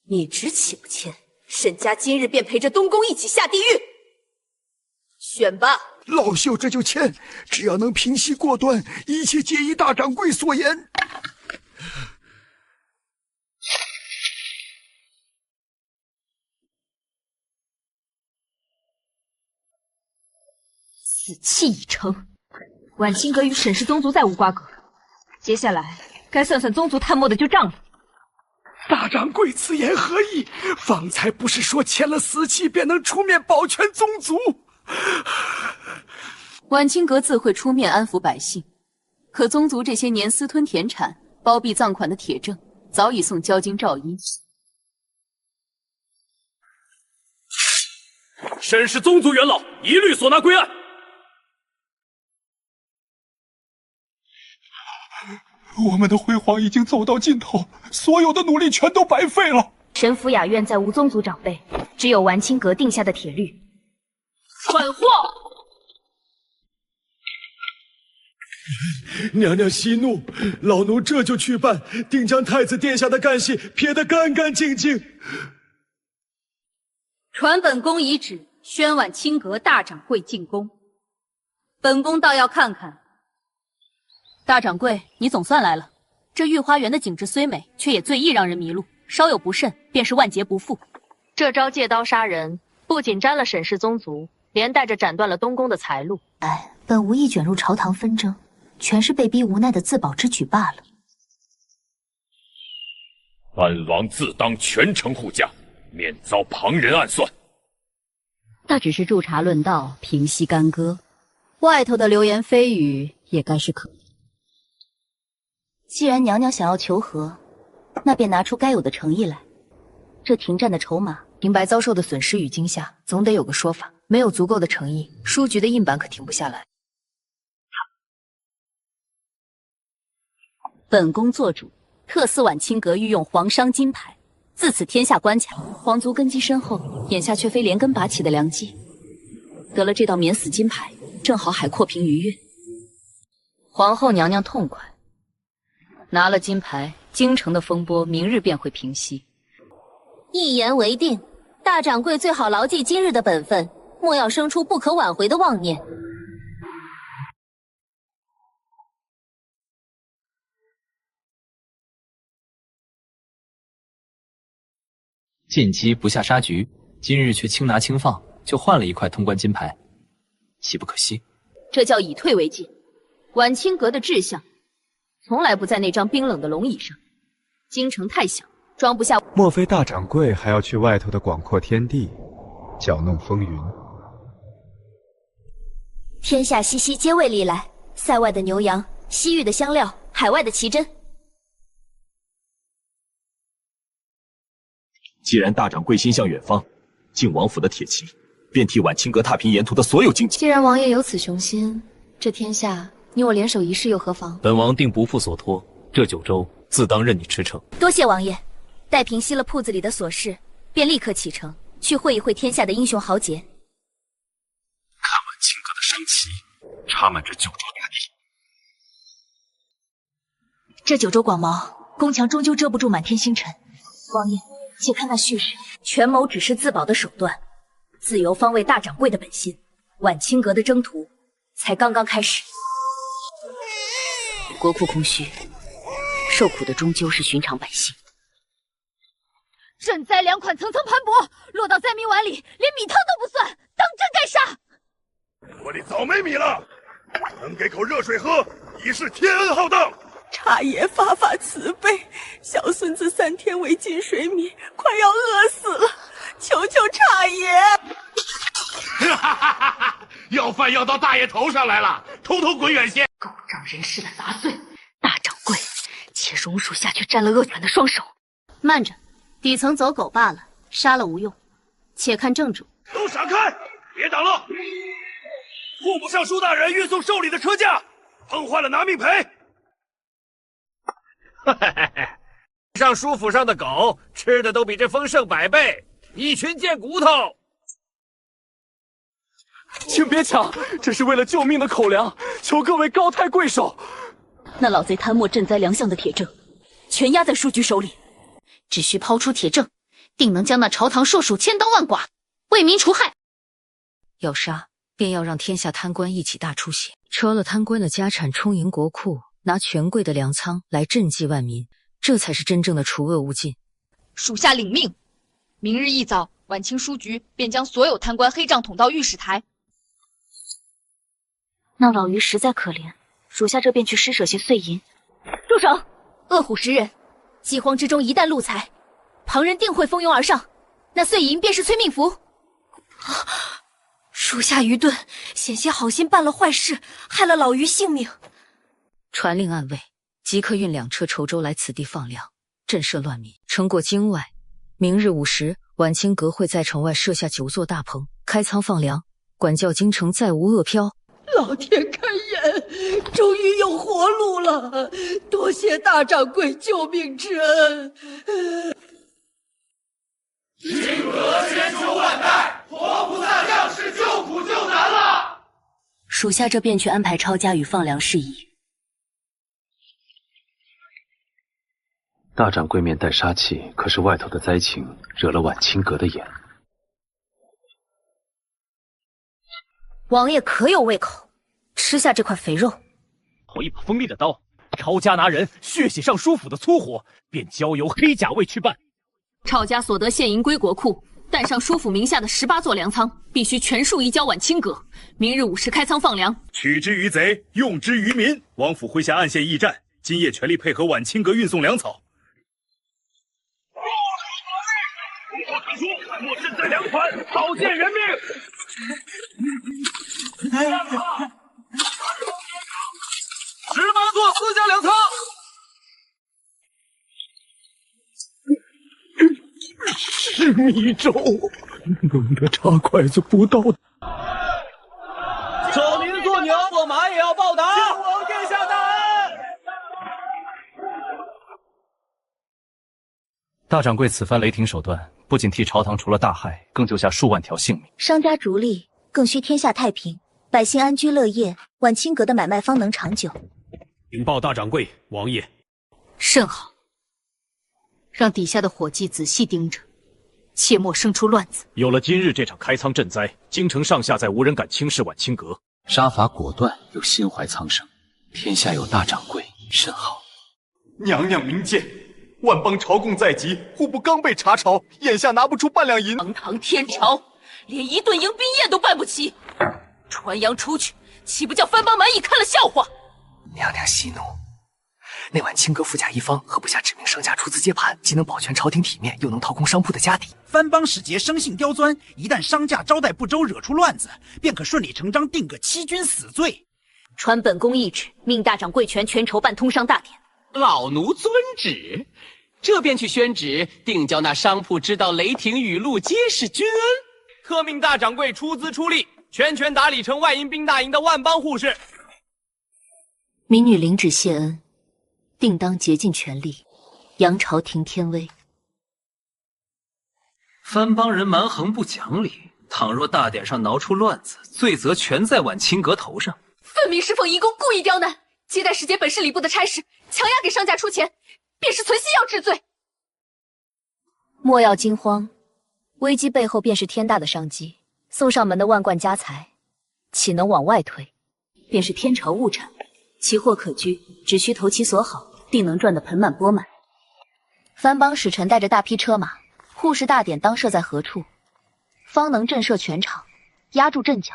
你只岂不签，沈家今日便陪着东宫一起下地狱。选吧。老朽这就签，只要能平息过端，一切皆依大掌柜所言。死气已成，晚清阁与沈氏宗族再无瓜葛，接下来该算算宗族探没的旧账了。大掌柜此言何意？方才不是说签了死契便能出面保全宗族？晚清阁自会出面安抚百姓，可宗族这些年私吞田产、包庇赃款的铁证，早已送交京照依。沈氏宗族元老一律所拿归案。我们的辉煌已经走到尽头，所有的努力全都白费了。沈府雅苑再无宗族长辈，只有晚清阁定下的铁律。蠢货！娘娘息怒，老奴这就去办，定将太子殿下的干系撇得干干净净。传本宫遗旨，宣晚清阁大掌柜进宫。本宫倒要看看。大掌柜，你总算来了。这御花园的景致虽美，却也最易让人迷路，稍有不慎，便是万劫不复。这招借刀杀人，不仅沾了沈氏宗族，连带着斩断了东宫的财路。本无意卷入朝堂纷争，全是被逼无奈的自保之举罢了。本王自当全程护驾，免遭旁人暗算。那只是助茶论道，平息干戈，外头的流言蜚语也该是可。既然娘娘想要求和，那便拿出该有的诚意来。这停战的筹码，明白遭受的损失与惊吓，总得有个说法。没有足够的诚意，书局的印版可停不下来。本宫做主，特赐晚清阁御用皇商金牌，自此天下官强，皇族根基深厚，眼下却非连根拔起的良机。得了这道免死金牌，正好海阔凭鱼跃。皇后娘娘痛快。拿了金牌，京城的风波明日便会平息。一言为定，大掌柜最好牢记今日的本分，莫要生出不可挽回的妄念。进击不下杀局，今日却轻拿轻放，就换了一块通关金牌，岂不可惜？这叫以退为进。晚清阁的志向从来不在那张冰冷的龙椅上，京城太小，装不下。莫非大掌柜还要去外头的广阔天地，搅弄风云？天下熙熙皆为利来，塞外的牛羊，西域的香料，海外的奇珍。既然大掌柜心向远方，靖王府的铁骑便替晚清阁踏平沿途的所有荆棘。既然王爷有此雄心，这天下你我联手一试又何妨？本王定不负所托，这9州自当任你驰骋。多谢王爷，待平息了铺子里的琐事，便立刻启程去会一会天下的英雄豪杰。看晚清阁的商旗，插满这9州大地。这9州广袤，宫墙终究遮不住满天星辰。王爷，且看那叙事，权谋只是自保的手段，自由方为大掌柜的本心。晚清阁的征途才刚刚开始。国库空虚，受苦的终究是寻常百姓。赈灾粮款层层盘剥，落到灾民碗里，连米汤都不算，当真该杀！我里早没米了，能给口热水喝，已是天恩浩荡。茶爷发发慈悲，小孙子3天未进水米，快要饿死了，求求茶爷！要饭要到大爷头上来了，统统滚远些！狗仗人势的杂碎！大掌柜，且容属下去沾了恶犬的双手。慢着，底层走狗罢了，杀了无用，且看正主。都闪开，别挡路！户部尚书大人运送寿礼的车驾碰坏了，拿命赔！上书府上的狗吃的都比这丰盛100倍，一群贱骨头！请别抢，这是为了救命的口粮，求各位高抬贵手。那老贼贪墨赈灾良相的铁证，全压在书局手里，只需抛出铁证，定能将那朝堂硕鼠千刀万剐，为民除害。要杀，便要让天下贪官一起大出血，抽了贪官的家产充盈国库，拿权贵的粮仓来赈济万民，这才是真正的除恶务尽。属下领命，明日一早，晚清书局便将所有贪官黑账捅到御史台。那老于实在可怜，属下这便去施舍些碎银。住手！恶虎食人，饥荒之中一旦露财，旁人定会蜂拥而上。那碎银便是催命符。属下愚钝，险些好心办了坏事，害了老于性命。传令暗卫，即刻运2车稠粥来此地放粮，震慑乱民。城过京外，明日午时，晚清阁会在城外设下9座大棚，开仓放粮，管教京城再无恶飘。老天开眼，终于有活路了！多谢大掌柜救命之恩。清阁千秋万代，活菩萨降世救苦救难了。属下这便去安排抄家与放粮事宜。大掌柜面带杀气，可是外头的灾情惹了晚清阁的眼。王爷可有胃口，吃下这块肥肉。头一把锋利的刀，抄家拿人，血洗上书府的粗活，便交由黑甲卫去办。抄家所得现银归国库，但上书府名下的18座粮仓，必须全数移交晚清阁。明日午时开仓放粮，取之于贼，用之于民。王府麾下暗线驿站，今夜全力配合晚清阁运送粮草。不可传书，莫身在粮款，草菅人命。18座私家粮仓。是米粥，弄得插筷子不到的。走牛做牛，做马也要报答。敬王殿下大恩。大掌柜此番雷霆手段，不仅替朝堂除了大害，更救下数万条性命。商家逐利，更需天下太平，百姓安居乐业，晚清阁的买卖方能长久。禀报大掌柜，王爷。甚好，让底下的伙计仔细盯着，切莫生出乱子。有了今日这场开仓赈灾，京城上下再无人敢轻视晚清阁。杀伐果断又心怀苍生，天下有大掌柜，甚好。娘娘明鉴，万邦朝贡在即，户部刚被查抄，眼下拿不出半两银。堂堂天朝，连一顿迎宾宴都办不起，传扬出去，岂不叫藩邦蛮夷看了笑话？娘娘息怒，那晚清阁富甲一方，何不下指明商家出资接盘，既能保全朝廷体面，又能掏空商铺的家底。藩邦使节生性刁钻，一旦商家招待不周，惹出乱子，便可顺理成章定个欺君死罪。传本宫懿旨，命大掌柜全筹办通商大典。老奴遵旨，这便去宣旨，定叫那商铺知道雷霆雨露皆是君恩。特命大掌柜出资出力，全打理成外营兵大营的万邦护士。民女领旨谢恩，定当竭尽全力，扬朝廷天威。藩邦人蛮横不讲理，倘若大典上挠出乱子，罪责全在晚清阁头上。分明是奉遗公故意刁难，接待使节本是礼部的差事，强压给商家出钱，便是存心要治罪。莫要惊慌，危机背后便是天大的商机。送上门的万贯家财，岂能往外推？便是天朝物产，奇货可居，只需投其所好，定能赚得盆满钵满。藩邦使臣带着大批车马，护士大典当设在何处，方能震慑全场，压住阵脚？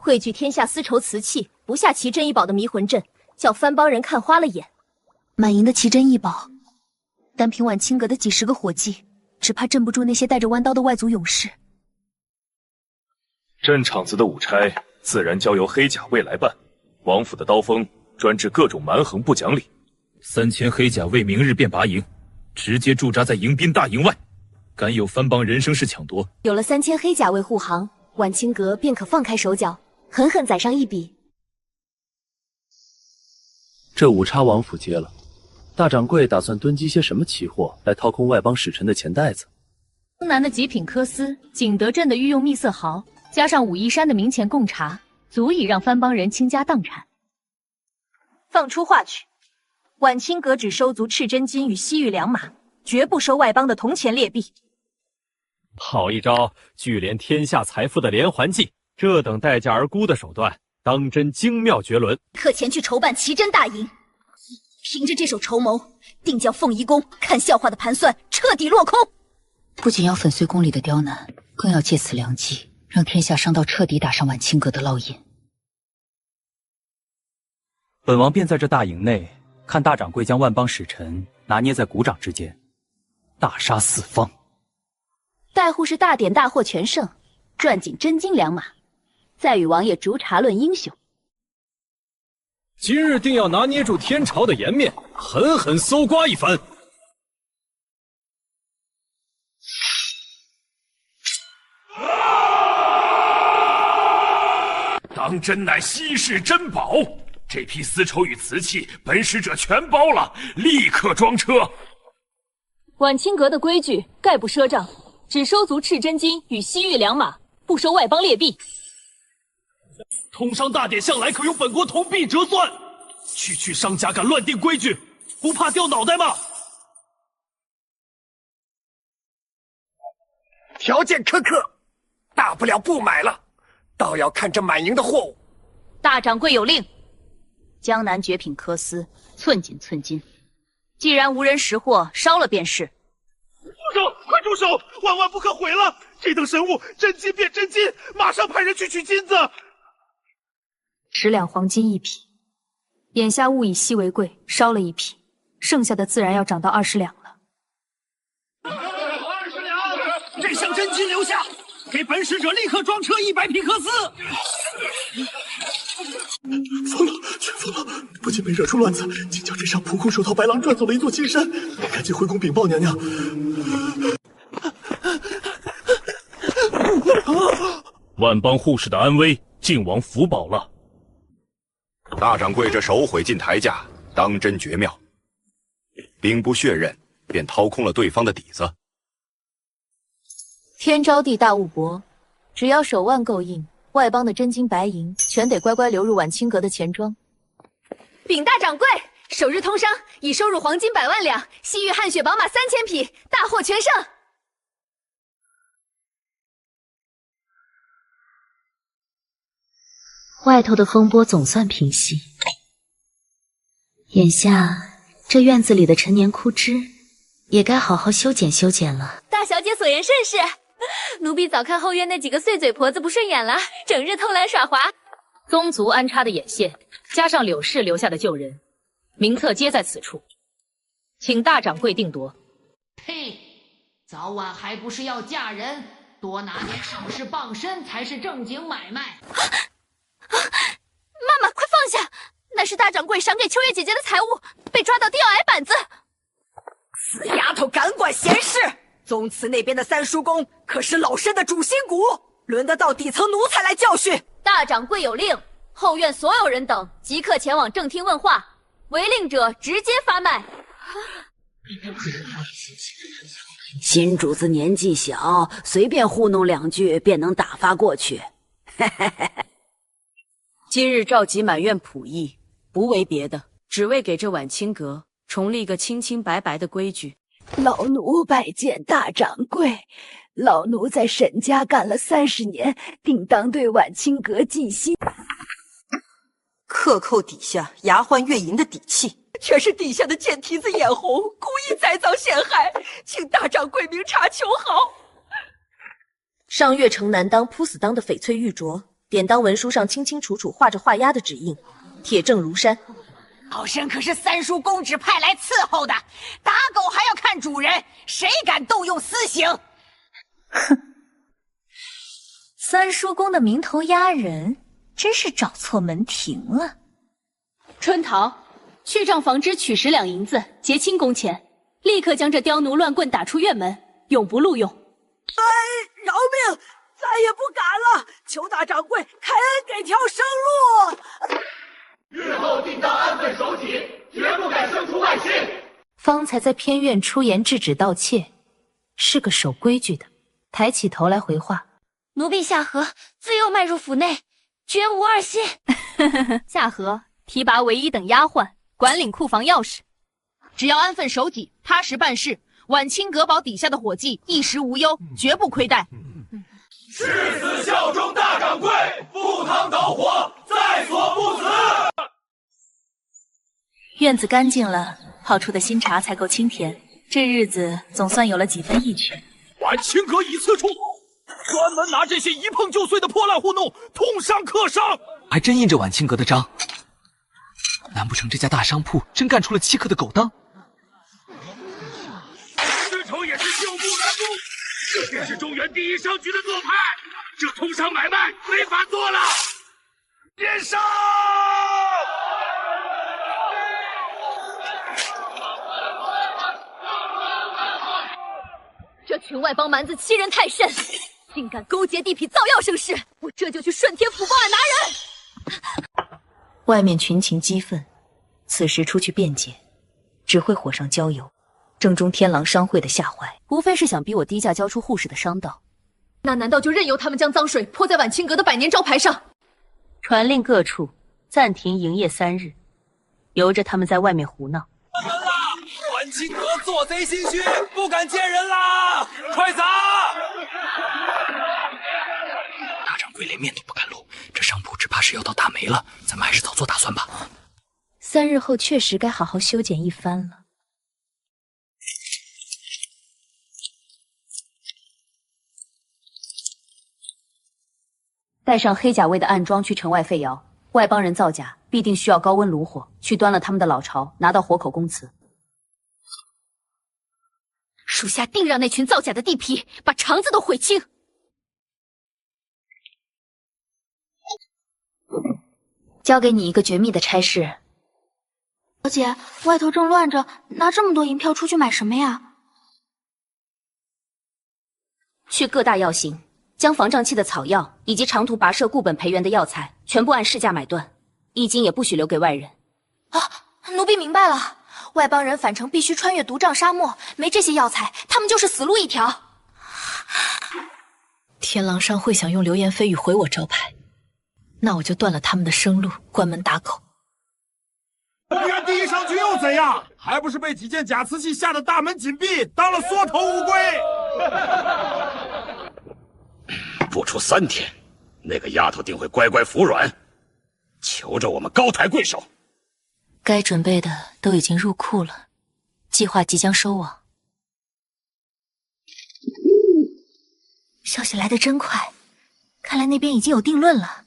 汇聚天下丝绸瓷器，不下奇珍异宝的迷魂阵，叫藩邦人看花了眼。满营的奇珍异宝，单凭晚清阁的几10个伙计，只怕镇不住那些带着弯刀的外族勇士。镇场子的武差自然交由黑甲卫来办。王府的刀锋专治各种蛮横不讲理。3000黑甲卫明日便拔营，直接驻扎在迎宾大营外，敢有番邦人生事抢夺。有了3000黑甲卫护航，晚清阁便可放开手脚，狠狠宰上一笔。这武差王府接了，大掌柜打算囤积些什么奇货来掏空外邦使臣的钱袋子？东南的极品科斯、景德镇的御用蜜色毫，加上武夷山的明前贡茶，足以让番邦人倾家荡产。放出话去，晚清阁只收足赤真金与西域良马，绝不收外邦的铜钱劣币。好一招聚敛天下财富的连环计！这等待价而沽的手段，当真精妙绝伦。刻前去筹办奇珍大营，凭着这手筹谋，定将凤仪宫看笑话的盘算彻底落空。不仅要粉碎宫里的刁难，更要借此良机，让天下商道彻底打上晚清阁的烙印。本王便在这大营内，看大掌柜将万邦使臣拿捏在股掌之间，大杀四方。待护是大典大获全胜，赚进真金良马，再与王爷逐茶论英雄。今日定要拿捏住天朝的颜面，狠狠搜刮一番。当真乃稀世珍宝，这批丝绸与瓷器，本使者全包了，立刻装车。晚清阁的规矩概不赊账，只收足赤真金与西域良马，不收外邦劣币。通商大典向来可用本国铜币折算，区商家敢乱定规矩，不怕掉脑袋吗？条件苛刻，大不了不买了，倒要看这满营的货物。大掌柜有令，江南绝品科丝，寸金寸金。既然无人识货，烧了便是。住手！快住手！万万不可毁了！这等神物，真金变真金，马上派人去取金子。10两黄金一匹，眼下物以稀为贵，烧了一匹，剩下的自然要涨到20两了。20两！这箱真金留下，给本使者立刻装车100匹科丝。疯了，全疯了！不仅没惹出乱子，竟将这上仆空手套白狼转走了一座金山。赶紧回宫禀报娘娘。万邦护士的安危，靖王福保了。大掌柜这手毁进台架，当真绝妙。兵不血刃，便掏空了对方的底子。天招地大物博，只要手腕够硬，外邦的真金白银全得乖乖流入晚清阁的钱庄。禀大掌柜，首日通商已收入黄金100万两，西域汗血宝马3000匹，大获全胜。外头的风波总算平息，眼下这院子里的陈年枯枝也该好好修剪修剪了。大小姐所言甚是，奴婢早看后院那几个碎嘴婆子不顺眼了，整日偷懒耍滑。宗族安插的眼线，加上柳氏留下的旧人，名册皆在此处，请大掌柜定夺。呸！早晚还不是要嫁人，多拿点首饰傍身才是正经买卖。妈妈，快放下！那是大掌柜赏给秋月姐姐的财物，被抓到定要挨板子。死丫头敢管闲事！宗祠那边的三叔公可是老身的主心骨，轮得到底层奴才来教训。大掌柜有令，后院所有人等即刻前往正厅问话，违令者直接发卖。新主子年纪小，随便糊弄2句便能打发过去。今日召集满院仆役，不为别的，只为给这晚清阁重立个清清白白的规矩。老奴拜见大掌柜，老奴在沈家干了30年，定当对晚清阁尽心。克扣底下牙欢月银的底气，全是底下的贱蹄子眼红，故意栽赃陷害，请大掌柜明察秋毫。上月城南当扑死当的翡翠玉镯，典当文书上清清楚楚画着画押的指印，铁证如山。老身可是三叔公旨派来伺候的，打狗还要看主人，谁敢动用私刑？哼！三叔公的名头押人，真是找错门庭了。春桃，去账房支取10两银子，结清工钱，立刻将这刁奴乱棍打出院门，永不录用。饶命！再也不敢了，求大掌柜开恩给条生路。日后定当安分守己，绝不敢生出外心。方才在偏院出言制止盗窃，是个守规矩的，抬起头来回话：奴婢夏荷自幼迈入府内，绝无二心。夏荷提拔为1等丫鬟，管领库房钥匙，只要安分守己，踏实办事，晚清阁堡底下的伙计衣食无忧，绝不亏待。誓死效忠大掌柜，赴汤蹈火，在所不辞。院子干净了，泡出的新茶才够清甜，这日子总算有了几分意趣。晚清阁以次出，专门拿这些一碰就碎的破烂糊弄，痛伤客商。还真印着晚清阁的章，难不成这家大商铺真干出了欺客的勾当？丝绸也是旧木难木，这便是中原第一商局的做派，这通商买卖没法做了。变上！这群外邦蛮子欺人太甚，竟敢勾结地痞造谣生事！我这就去顺天府报案拿人。外面群情激愤，此时出去辩解，只会火上浇油，正中天狼商会的下怀。无非是想逼我低价交出护士的商道，那难道就任由他们将脏水泼在晚清阁的百年招牌上？传令各处暂停营业3日，由着他们在外面胡闹。晚清阁做贼心虚，不敢见人啦！快砸！大掌柜连面都不敢露，这商铺只怕是要到大霉了。咱们还是早做打算吧。3日后确实该好好修剪一番了。带上黑甲卫的暗桩去城外废窑，外邦人造假必定需要高温炉火，去端了他们的老巢，拿到活口供词。属下定让那群造假的地痞把肠子都悔青。交给你一个绝密的差事。小姐，外头正乱着，拿这么多银票出去买什么呀？去各大药行，将防胀气的草药以及长途跋涉固本培元的药材全部按市价买断，一斤也不许留给外人。啊，奴婢明白了。外邦人返程必须穿越毒瘴沙漠，没这些药材，他们就是死路一条。天狼商会想用流言蜚语毁我招牌，那我就断了他们的生路，关门打口。中原第一商局又怎样？还不是被几件假瓷器吓得大门紧闭，当了缩头乌龟。不出3天，那个丫头定会乖乖服软，求着我们高抬贵手。该准备的都已经入库了，计划即将收网。消息来得真快，看来那边已经有定论了。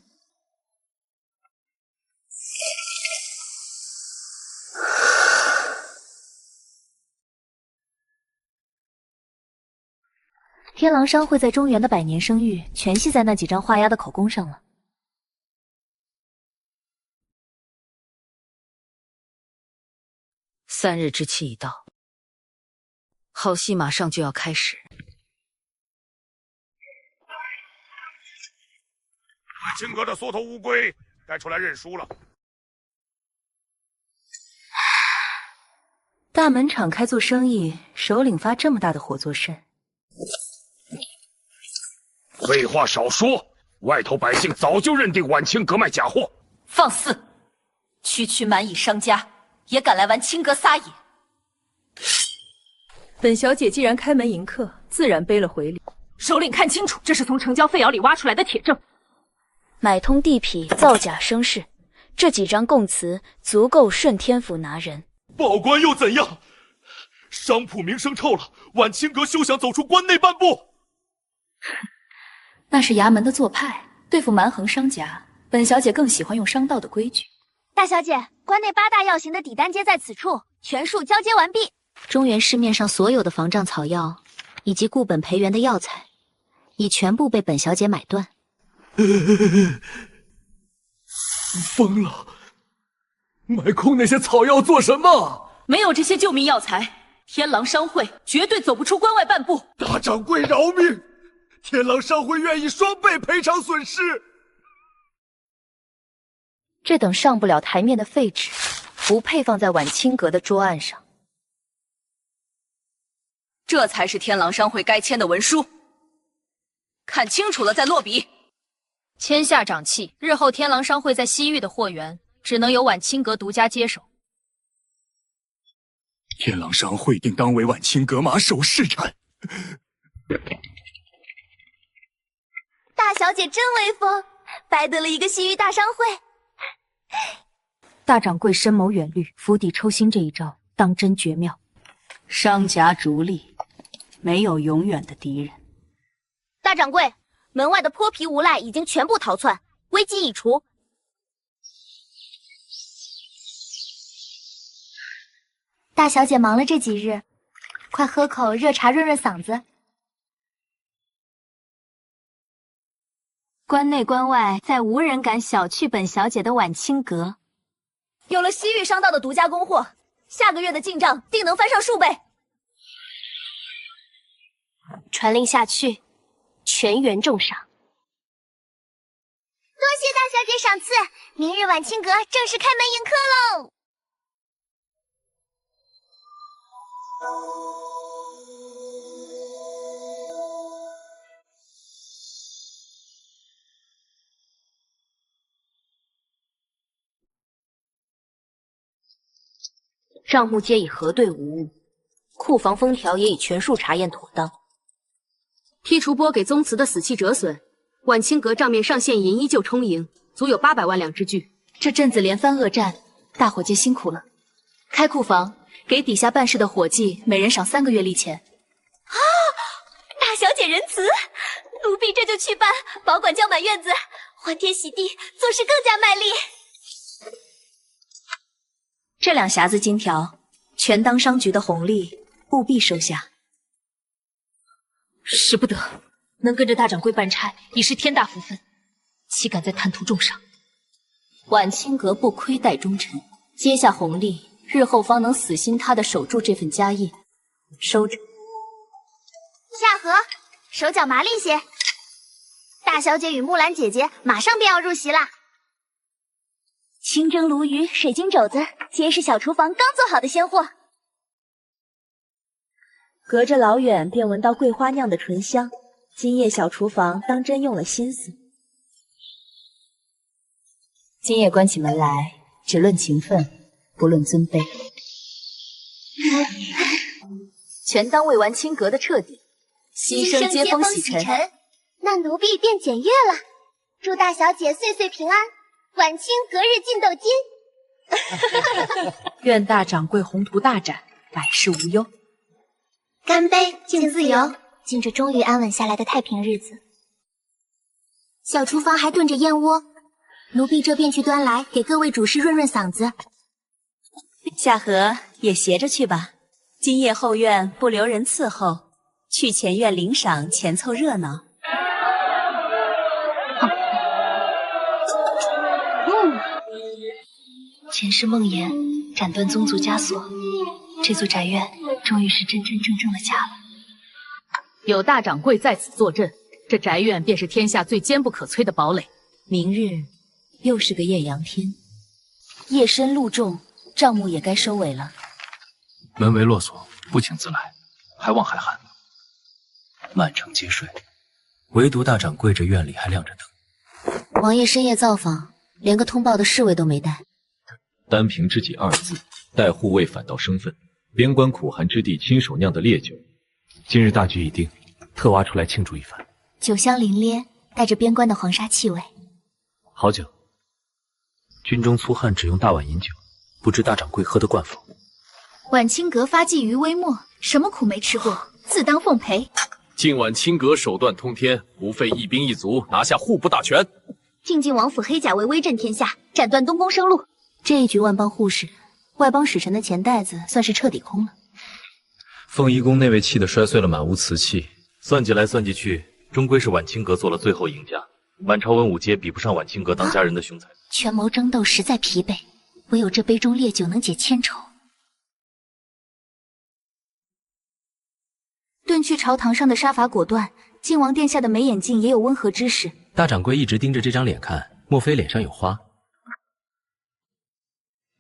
天狼商会在中原的百年声誉，全系在那几张画押的口供上了。3日之期已到，好戏马上就要开始。晚清阁的缩头乌龟该出来认输了。大门敞开做生意，首领发这么大的火做甚？废话少说，外头百姓早就认定晚清阁卖假货。放肆！区区蛮夷商家也敢来晚清阁撒野！本小姐既然开门迎客，自然背了回礼。首领看清楚，这是从城郊废窑里挖出来的铁证。买通地痞，造假生事，这几张供词足够顺天府拿人。报官又怎样？商铺名声臭了，晚清阁休想走出关内半步。那是衙门的做派，对付蛮横商家，本小姐更喜欢用商道的规矩。大小姐，关内8大药行的底单接在此处，全数交接完毕。中原市面上所有的防胀草药以及固本培元的药材，已全部被本小姐买断。疯了！买空那些草药做什么？没有这些救命药材，天狼商会绝对走不出关外半步。大掌柜饶命！天狼商会愿意双倍赔偿损失。这等上不了台面的废纸，不配放在晚清阁的桌案上。这才是天狼商会该签的文书，看清楚了再落笔。签下掌契，日后天狼商会在西域的货源只能由晚清阁独家接手。天狼商会定当为晚清阁马首是瞻。大小姐真威风，白得了一个西域大商会。大掌柜深谋远虑，釜底抽薪这一招当真绝妙。商家逐利，没有永远的敌人。大掌柜，门外的泼皮无赖已经全部逃窜，危机已除。大小姐忙了这几日，快喝口热茶润润嗓子。关内关外再无人敢小觑本小姐的晚清阁。有了西域商道的独家供货，下个月的进账定能翻上数倍。传令下去，全员重赏。多谢大小姐赏赐，明日晚清阁正式开门迎客喽！账目皆已核对无误，库房封条也已全数查验妥当。剔除拨给宗祠的死气折损，晚清阁账面上现银依旧充盈，足有800万两之巨。这阵子连番恶战，大伙皆辛苦了。开库房，给底下办事的伙计每人赏3个月例钱。啊！大小姐仁慈，奴婢这就去办，保管交满院子，欢天喜地，做事更加卖力。这2匣子金条，全当商局的红利，务必收下。使不得，能跟着大掌柜办差，已是天大福分，岂敢在贪图重赏？晚清阁不亏待忠臣，接下红利，日后方能死心塌地守住这份家业。收着。夏荷，手脚麻利些。大小姐与木兰姐姐马上便要入席啦。清蒸鲈鱼、水晶肘子，皆是小厨房刚做好的鲜货。隔着老远便闻到桂花酿的醇香，今夜小厨房当真用了心思。今夜关起门来，只论情分，不论尊卑，全当为晚清阁的彻底，牺牲接风洗尘。那奴婢便检阅了，祝大小姐岁岁平安，晚清隔日进斗金。愿大掌柜宏图大展，百事无忧。干杯，敬自由，敬这终于安稳下来的太平日子。小厨房还炖着燕窝，奴婢这便去端来，给各位主事润润嗓子。夏荷也携着去吧，今夜后院不留人伺候，去前院领赏，前凑热闹。前世梦魇，斩断宗族枷锁，这座宅院终于是真真正正的家了。有大掌柜在此坐镇，这宅院便是天下最坚不可摧的堡垒。明日又是个艳阳天，夜深路重，账目也该收尾了。门为落锁，不请自来，还望海涵。满城皆睡，唯独大掌柜这院里还亮着灯。王爷深夜造访，连个通报的侍卫都没带。单凭知己2字，带护卫反倒生分。边关苦寒之地亲手酿的烈酒，今日大局已定，特挖出来庆祝一番。酒香凛冽，带着边关的黄沙气味。好酒，军中粗汉只用大碗饮酒，不知大掌柜喝得惯否？晚清阁发迹于微末，什么苦没吃过，自当奉陪。今晚清阁手段通天，不费一兵一卒拿下户部大权。靖靖王府黑甲为威震天下，斩断东宫生路。这一局万帮护士，外邦使臣的钱袋子算是彻底空了。凤仪宫那位气得摔碎了满屋瓷器，算计来算计去，终归是晚清阁做了最后赢家。满朝文武皆比不上婉清阁当家人的凶残。权谋争斗实在疲惫，唯有这杯中烈酒能解千愁。遁去朝堂上的杀伐果断，靖王殿下的眉眼镜也有温和之势。大掌柜一直盯着这张脸看，莫非脸上有花？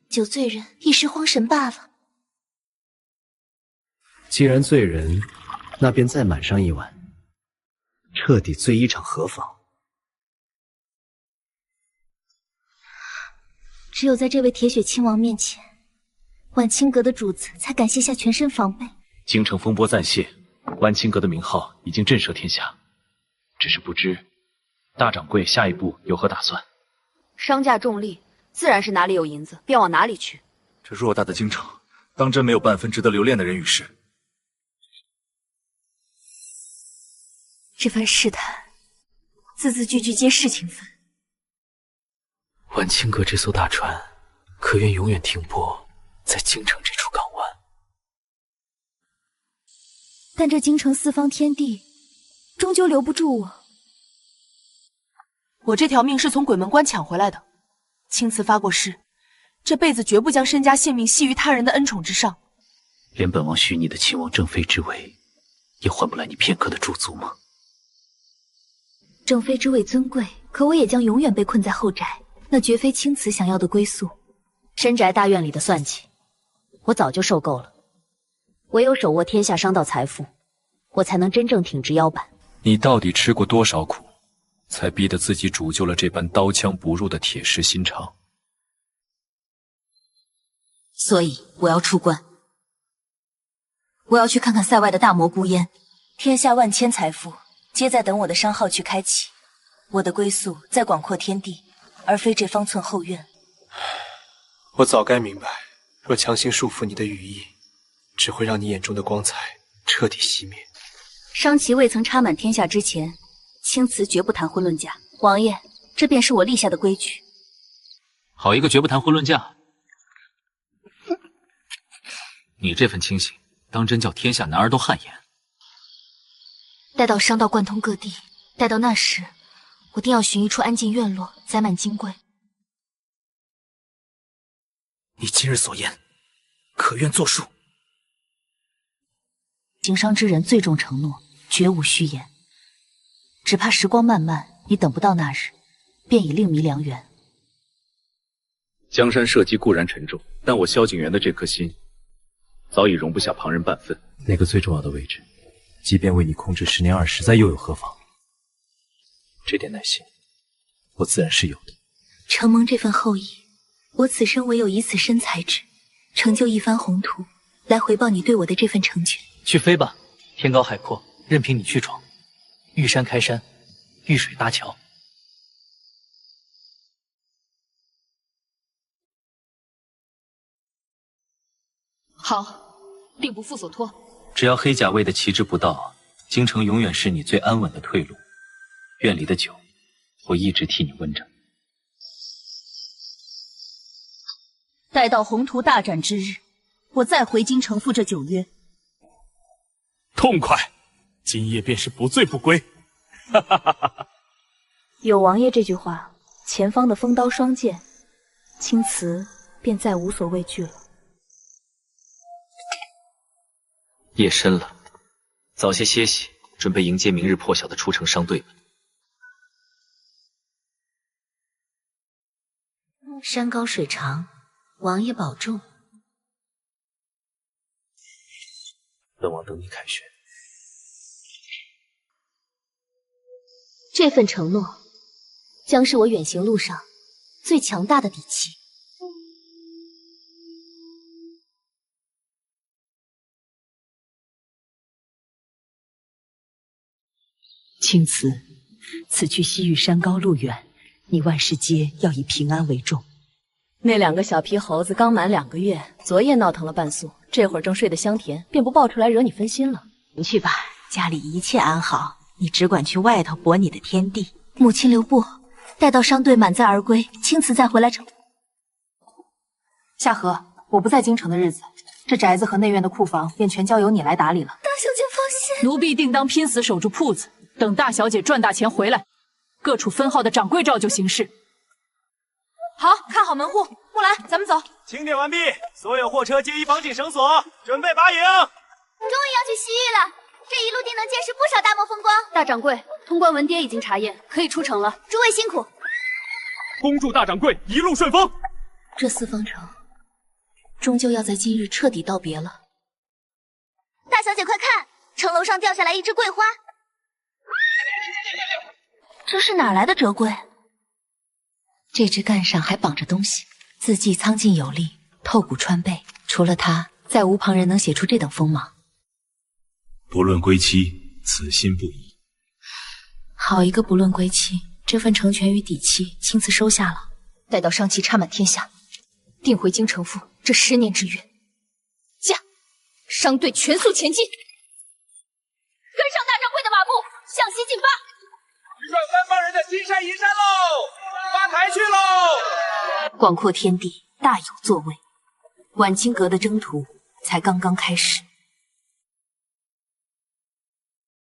酒醉人一时慌神罢了。既然醉人，那便再满上一碗，彻底醉一场何妨？只有在这位铁血亲王面前，婉清阁的主子才敢卸下全身防备。京城风波暂泄，婉清阁的名号已经震慑天下，只是不知大掌柜下一步有何打算？商家重利，自然是哪里有银子便往哪里去。这偌大的京城，当真没有半分值得留恋的人与事。这番试探，字字句句皆是情分。婉清阁这艘大船，可愿永远停泊在京城这处港湾。但这京城四方天地，终究留不住我。我这条命是从鬼门关抢回来的，青瓷发过誓，这辈子绝不将身家性命系于他人的恩宠之上。连本王许你的亲王正妃之位，也换不来你片刻的驻足吗？正妃之位尊贵，可我也将永远被困在后宅，那绝非青瓷想要的归宿。深宅大院里的算计，我早就受够了。唯有手握天下商道财富，我才能真正挺直腰板。你到底吃过多少苦，才逼得自己铸就了这般刀枪不入的铁石心肠？所以我要出关，我要去看看塞外的大魔孤烟，天下万千财富皆在等我的商号去开启。我的归宿在广阔天地，而非这方寸后院。我早该明白，若强行束缚你的羽翼，只会让你眼中的光彩彻底熄灭。商旗未曾插满天下之前，青瓷绝不谈婚论嫁。王爷，这便是我立下的规矩。好一个绝不谈婚论嫁！你这份清醒，当真叫天下男儿都汗颜。待到商道贯通各地，待到那时，我定要寻一处安静院落，载满金龟。你今日所言，可愿作数？经商之人最重承诺，绝无虚言。只怕时光漫漫，你等不到那日，便已另觅良缘。江山社稷固然沉重，但我萧景元的这颗心，早已容不下旁人半分。那个最重要的位置，即便为你控制10年20载，又有何妨？这点耐心，我自然是有的。承蒙这份厚意，我此生唯有以此身裁之，成就一番宏图，来回报你对我的这份成全。去飞吧，天高海阔，任凭你去闯。遇山开山，遇水搭桥。好，定不负所托。只要黑甲卫的旗帜不到，京城永远是你最安稳的退路。院里的酒，我一直替你温着。待到宏图大展之日，我再回京城赴这酒约。痛快！今夜便是不醉不归。哈哈哈哈！有王爷这句话，前方的锋刀双剑，青瓷便再无所畏惧了。夜深了，早些歇息，准备迎接明日破晓的出城商队们。山高水长，王爷保重。本王等你凯旋。这份承诺，将是我远行路上最强大的底气。青瓷，此去西域山高路远，你万事皆要以平安为重。那2个小皮猴子刚满2个月，昨夜闹腾了半宿，这会儿正睡得香甜，便不抱出来惹你分心了。你去吧，家里一切安好，你只管去外头搏你的天地。母亲留步，待到商队满载而归，青瓷再回来成。夏荷，我不在京城的日子，这宅子和内院的库房便全交由你来打理了。大小姐放心，奴婢定当拼死守住铺子，等大小姐赚大钱回来，各处分号的掌柜照旧行事。好，看好门户。木兰，咱们走。清点完毕，所有货车皆已绑紧绳索，准备拔营。终于要去西域了，这一路定能见识不少大漠风光。大掌柜，通关文牒已经查验，可以出城了。诸位辛苦。恭祝大掌柜一路顺风。这四方城终究要在今日彻底道别了。大小姐快看，城楼上掉下来一只桂花。这是哪来的折桂？这枝干上还绑着东西，字迹苍劲有力，透骨穿背。除了他，再无旁人能写出这等锋芒。不论归期，此心不移。好一个不论归期！这份成全与底气，青瓷收下了。待到商旗插满天下，定回京城赴这10年之约。驾！商队全速前进，跟上大掌柜的马步，向西进发。直转三帮人的金山银山喽，发财去喽！广阔天地，大有作为。晚清阁的征途才刚刚开始。